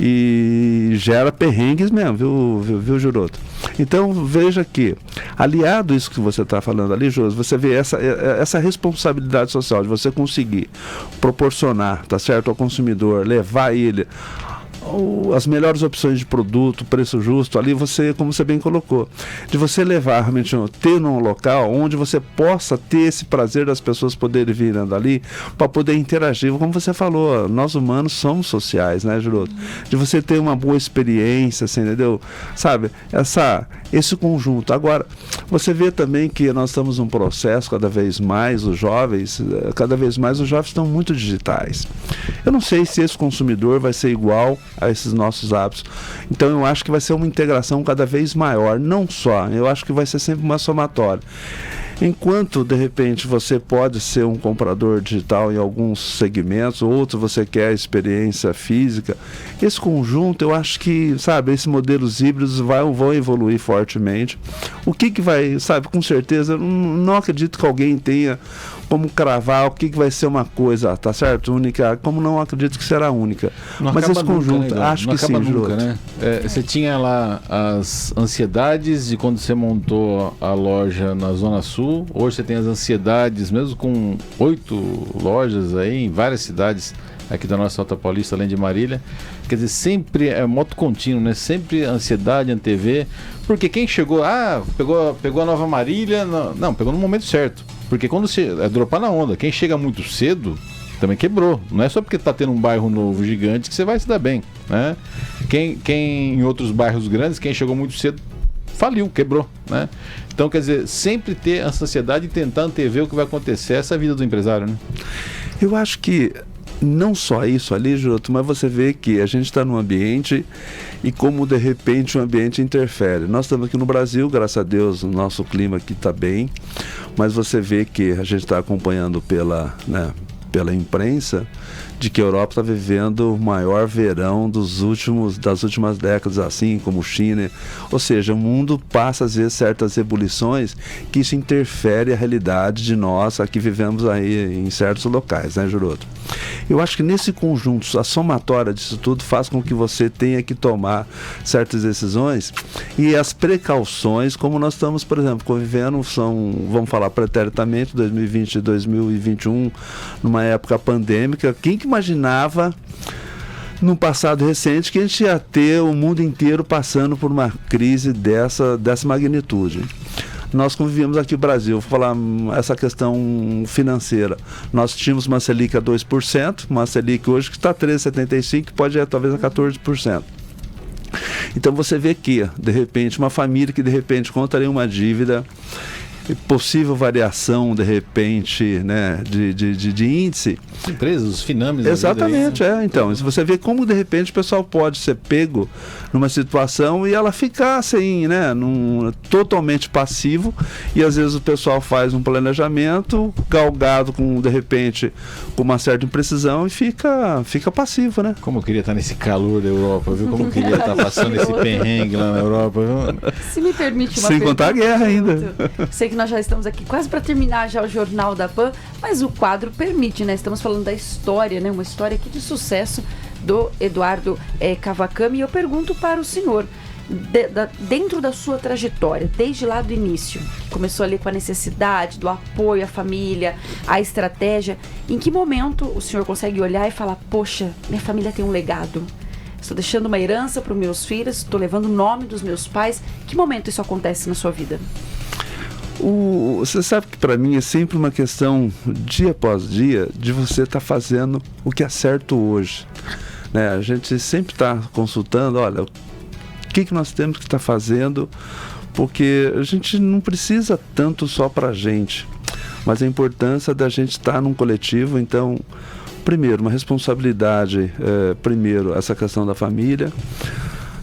H: e gera perrengues mesmo, viu, Juroto? Então veja que, aliado a isso que você está falando ali, Josi, você vê essa responsabilidade social de você conseguir proporcionar, tá certo, ao consumidor, levar ele as melhores opções de produto, preço justo, ali você, como você bem colocou, de você levar realmente, ter num local onde você possa ter esse prazer das pessoas poderem vir ali, para poder interagir, como você falou, nós humanos somos sociais, né, Juroto? De você ter uma boa experiência, assim, entendeu? Sabe, esse conjunto. Agora, você vê também que nós estamos num processo, cada vez mais os jovens estão muito digitais. Eu não sei se esse consumidor vai ser igual a esses nossos hábitos. Então eu acho que vai ser uma integração cada vez maior, não só, eu acho que vai ser sempre uma somatória. Enquanto, de repente, você pode ser um comprador digital em alguns segmentos, outros você quer a experiência física, esse conjunto, eu acho que, sabe, esses modelos híbridos vão evoluir fortemente. O que vai, sabe, com certeza, não acredito que alguém tenha como cravar o que vai ser uma coisa, tá certo? Única, como não acredito que será única. Mas esse conjunto, nunca, né, acho não que sim,
F: nunca, né? Você tinha lá as ansiedades de quando você montou a loja na Zona Sul, hoje você tem as ansiedades, mesmo com 8 lojas aí em várias cidades aqui da nossa Alta Paulista, além de Marília. Quer dizer, sempre é moto contínuo, né? Sempre ansiedade, TV, porque quem chegou, pegou a Nova Marília, não, pegou no momento certo. Porque quando você dropar na onda, quem chega muito cedo também quebrou. Não é só porque está tendo um bairro novo gigante que você vai se dar bem, né? Quem em outros bairros grandes, quem chegou muito cedo, faliu, quebrou, né? Então, quer dizer, sempre ter essa ansiedade e tentar antever o que vai acontecer. Essa é a vida do empresário, né?
H: Eu acho que não só isso ali, Juroto, mas você vê que a gente está num ambiente e como de repente o ambiente interfere. Nós estamos aqui no Brasil, graças a Deus, o nosso clima aqui está bem, mas você vê que a gente está acompanhando pela imprensa de que a Europa está vivendo o maior verão das últimas décadas, assim como China. Ou seja, o mundo passa às vezes certas ebulições que isso interfere a realidade de nós aqui vivemos aí em certos locais, né, Juroto? Eu acho que nesse conjunto, a somatória disso tudo faz com que você tenha que tomar certas decisões e as precauções, como nós estamos, por exemplo, convivendo, vamos falar preternamente, 2020 e 2021, numa época pandêmica. Quem que imaginava no passado recente que a gente ia ter o mundo inteiro passando por uma crise dessa magnitude? Nós convivíamos aqui no Brasil, vou falar essa questão financeira. Nós tínhamos uma Selic a 2%, uma Selic hoje que está 13,75%, que pode ir talvez a 14%. Então você vê que, de repente, uma família que de repente contaria uma dívida, possível variação, de repente, né, de índice.
F: Empresas, os finames.
H: Exatamente, então, se você vê como de repente o pessoal pode ser pego numa situação e ela ficar assim, né, totalmente passivo, e às vezes o pessoal faz um planejamento galgado com, de repente, com uma certa imprecisão e fica passivo, né?
F: Como eu queria estar nesse calor da Europa, viu? Como eu queria estar passando esse perrengue lá na Europa, viu?
B: Se me permite uma
H: Sem contar a guerra ainda.
B: Sei que nós já estamos aqui quase para terminar já o Jornal da Pan, mas o quadro permite, né? Estamos falando da história, né? Uma história aqui de sucesso do Eduardo Kawakami. E eu pergunto para o senhor, dentro da sua trajetória, desde lá do início, que começou ali com a necessidade do apoio à família, a estratégia, em que momento o senhor consegue olhar e falar, poxa, minha família tem um legado? Estou deixando uma herança para os meus filhos, estou levando o nome dos meus pais. Que momento isso acontece na sua vida?
H: Você sabe que para mim é sempre uma questão, dia após dia, de você estar fazendo o que é certo hoje, né? A gente sempre está consultando, olha, o que nós temos que estar fazendo Porque a gente não precisa tanto só para a gente, mas a importância da gente estar num coletivo. Então, primeiro, uma responsabilidade, primeiro, essa questão da família,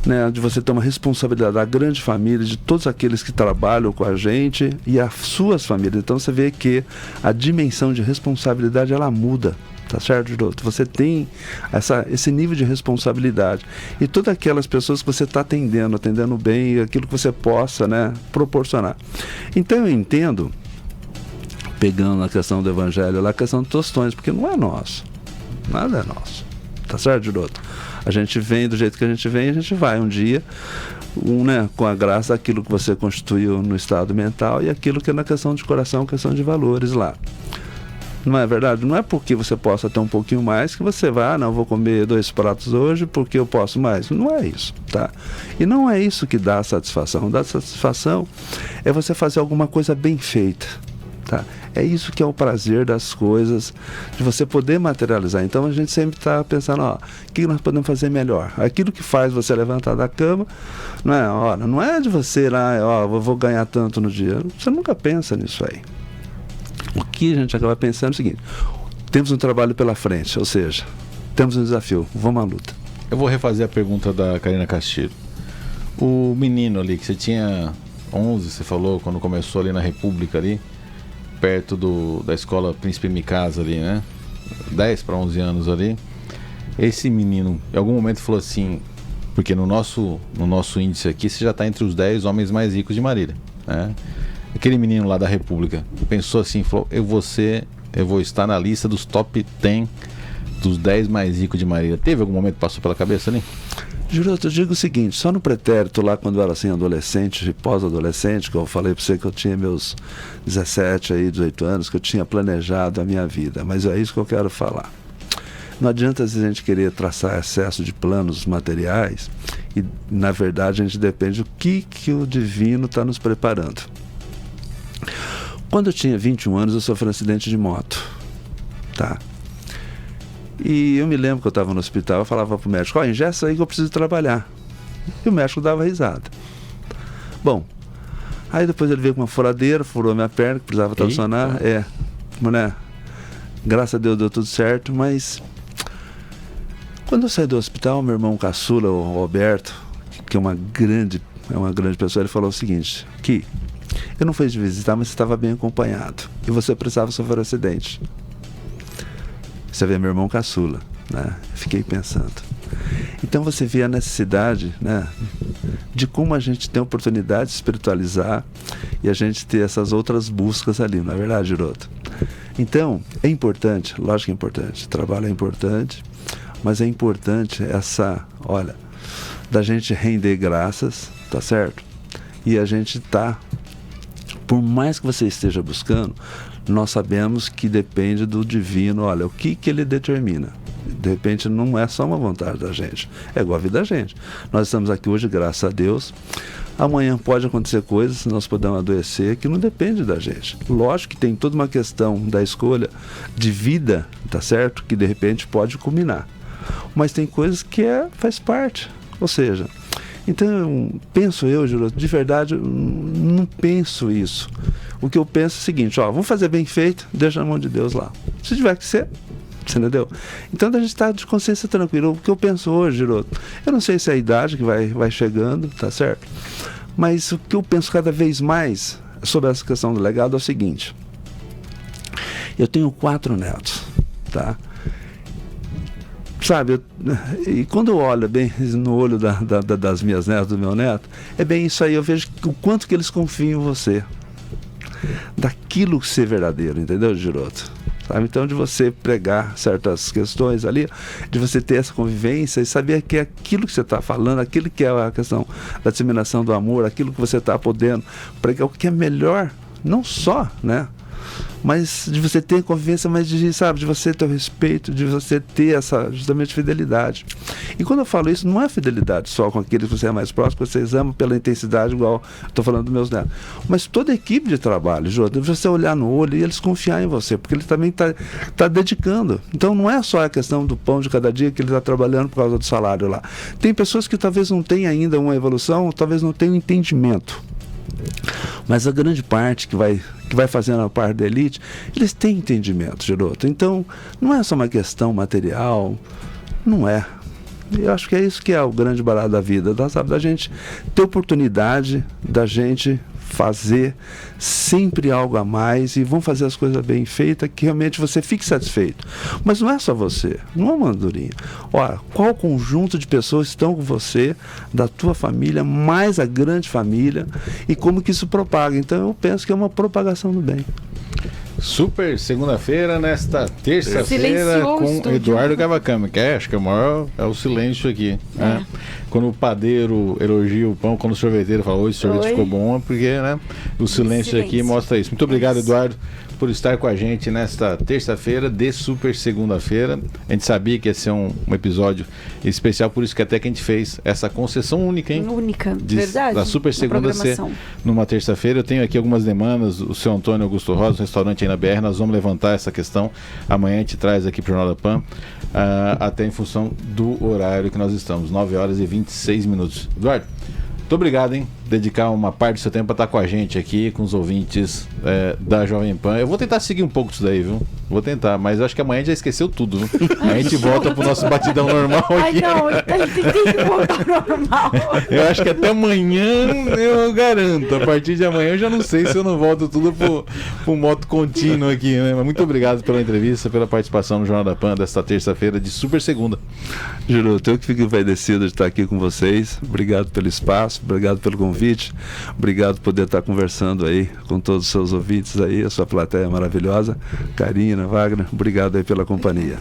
H: né, de você ter uma responsabilidade da grande família, de todos aqueles que trabalham com a gente e as suas famílias. Então você vê que a dimensão de responsabilidade, ela muda, tá certo, Giroto? Você tem esse nível de responsabilidade e todas aquelas pessoas que você está atendendo bem, aquilo que você possa, né, proporcionar. Então eu entendo, pegando a questão do evangelho lá, a questão dos tostões, porque não é nosso, nada é nosso, tá certo, Giroto? A gente vem do jeito que a gente vem, a gente vai um dia, né, com a graça daquilo que você constituiu no estado mental e aquilo que é na questão de coração, questão de valores lá. Não é verdade? Não é porque você possa ter um pouquinho mais que você vai, não, vou comer 2 pratos hoje porque eu posso mais. Não é isso, tá? E não é isso que dá satisfação. Dá satisfação é você fazer alguma coisa bem feita, tá? É isso que é o prazer das coisas, de você poder materializar. Então a gente sempre está pensando, ó, o que nós podemos fazer melhor? Aquilo que faz você levantar da cama, não é de você lá, ó, vou ganhar tanto no dia. Você nunca pensa nisso aí. O que a gente acaba pensando é o seguinte: temos um trabalho pela frente, ou seja, temos um desafio, vamos à luta.
F: Eu vou refazer a pergunta da Karina Castilho. O menino ali, que você tinha 11, você falou, quando começou ali na República ali, perto da escola Príncipe Mikasa ali, né? 10 para 11 anos ali. Esse menino, em algum momento falou assim, porque no nosso índice aqui, você já está entre os 10 homens mais ricos de Marília, né? Aquele menino lá da República pensou assim, falou, eu vou estar na lista dos top 10 dos 10 mais ricos de Marília. Teve algum momento que passou pela cabeça ali?
H: Giroto, eu digo o seguinte, só no pretérito lá, quando eu era assim, adolescente e pós-adolescente, que eu falei para você que eu tinha meus 17 aí, 18 anos, que eu tinha planejado a minha vida, mas é isso que eu quero falar. Não adianta a gente querer traçar excesso de planos materiais e, na verdade, a gente depende do que o divino está nos preparando. Quando eu tinha 21 anos, eu sofri um acidente de moto, tá? E eu me lembro que eu estava no hospital, eu falava pro médico, engessa aí que eu preciso trabalhar. E o médico dava risada. Bom, aí depois ele veio com uma furadeira, furou minha perna, que precisava tracionar. Né? Graças a Deus deu tudo certo, mas quando eu saí do hospital, meu irmão caçula, o Roberto, que é uma grande pessoa, ele falou o seguinte, que eu não fui te visitar, mas você estava bem acompanhado. E você precisava sofrer um acidente. Você vê meu irmão caçula, né? Fiquei pensando. Então você vê a necessidade, né, de como a gente tem a oportunidade de espiritualizar e a gente ter essas outras buscas ali, não é verdade, Giroto? Então, é importante, lógico que é importante, trabalho é importante, mas é importante da gente render graças, tá certo? E a gente por mais que você esteja buscando, nós sabemos que depende do divino, olha, o que ele determina. De repente não é só uma vontade da gente, é igual a vida da gente. Nós estamos aqui hoje, graças a Deus. Amanhã pode acontecer coisas, nós podemos adoecer, que não depende da gente. Lógico que tem toda uma questão da escolha de vida, tá certo? Que de repente pode culminar. Mas tem coisas que faz parte, ou seja... Então, penso eu, Giroto, de verdade, eu não penso isso. O que eu penso é o seguinte, vamos fazer bem feito, deixa na mão de Deus lá. Se tiver que ser, você entendeu? Então, a gente está de consciência tranquila. O que eu penso hoje, Giroto, eu não sei se é a idade que vai chegando, tá certo? Mas o que eu penso cada vez mais sobre essa questão do legado é o seguinte. Eu tenho 4 netos, tá? Sabe, e quando eu olho bem no olho das minhas netas, do meu neto, é bem isso aí, eu vejo o quanto que eles confiam em você, daquilo ser verdadeiro, entendeu, Giroto? Sabe? Então, de você pregar certas questões ali, de você ter essa convivência e saber que é aquilo que você está falando, aquilo que é a questão da disseminação do amor, aquilo que você está podendo pregar, o que é melhor, não só, né? Mas de você ter convivência, mas de você ter o respeito, de você ter essa, justamente, fidelidade. E quando eu falo isso, não é fidelidade só com aqueles que você é mais próximo, que vocês amam pela intensidade, igual estou falando dos meus netos. Mas toda a equipe de trabalho, Jô, de você olhar no olho e eles confiar em você, porque ele também está dedicando. Então não é só a questão do pão de cada dia que ele está trabalhando por causa do salário lá. Tem pessoas que talvez não tenham ainda uma evolução, talvez não tenham entendimento. Mas a grande parte que vai fazendo a parte da elite, eles têm entendimento, Giroto. Então, não é só uma questão material, não é. Eu acho que é isso que é o grande barato da vida, sabe? Da gente ter oportunidade, da gente fazer sempre algo a mais e vão fazer as coisas bem feitas, que realmente você fique satisfeito. Mas não é só você, não é uma andorinha. Olha, qual conjunto de pessoas estão com você, da tua família, mais a grande família, e como que isso propaga. Então eu penso que é uma propagação do bem.
F: Super segunda-feira, nesta terça-feira, com Eduardo Cavacami, que acho que o maior é o silêncio aqui. Né? Quando o padeiro elogia o pão, quando o sorveteiro fala, oi, esse sorvete ficou bom, é porque né, o silêncio aqui mostra isso. Muito obrigado, Eduardo, por estar com a gente nesta terça-feira de super segunda-feira. A gente sabia que ia ser um episódio especial, por isso que até que a gente fez essa concessão única, hein?
B: Única, verdade.
F: Da super segunda ser numa terça-feira. Eu tenho aqui algumas demandas, o seu Antônio Augusto Rosa, um restaurante aí na BR, nós vamos levantar essa questão. Amanhã a gente traz aqui para o Jornal da Pan, até em função do horário que nós estamos, 9 horas e 26 minutos. Eduardo, muito obrigado, hein? Dedicar uma parte do seu tempo para estar com a gente aqui, com os ouvintes da Jovem Pan. Eu vou tentar seguir um pouco disso daí, viu? Vou tentar, mas eu acho que amanhã já esqueceu tudo, viu? A gente volta pro nosso batidão normal aqui.
B: Ai, não, tem que voltar normal.
F: Eu acho que até amanhã eu garanto. A partir de amanhã eu já não sei se eu não volto tudo pro moto contínuo aqui, né? Mas muito obrigado pela entrevista, pela participação no Jornal da Pan desta terça-feira de super segunda.
H: Juro, eu que fico envaidecido de estar aqui com vocês. Obrigado pelo espaço, obrigado pelo convite. Obrigado por poder estar conversando aí com todos os seus ouvintes aí, a sua plateia maravilhosa. Karina, Wagner, obrigado aí pela companhia.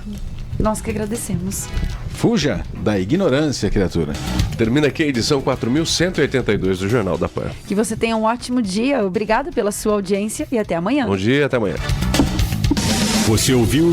B: Nós que agradecemos.
F: Fuja da ignorância, criatura.
A: Termina aqui a edição 4182 do Jornal da Pan.
B: Que você tenha um ótimo dia. Obrigada pela sua audiência e até amanhã.
A: Bom dia, até amanhã.
C: Você ouviu o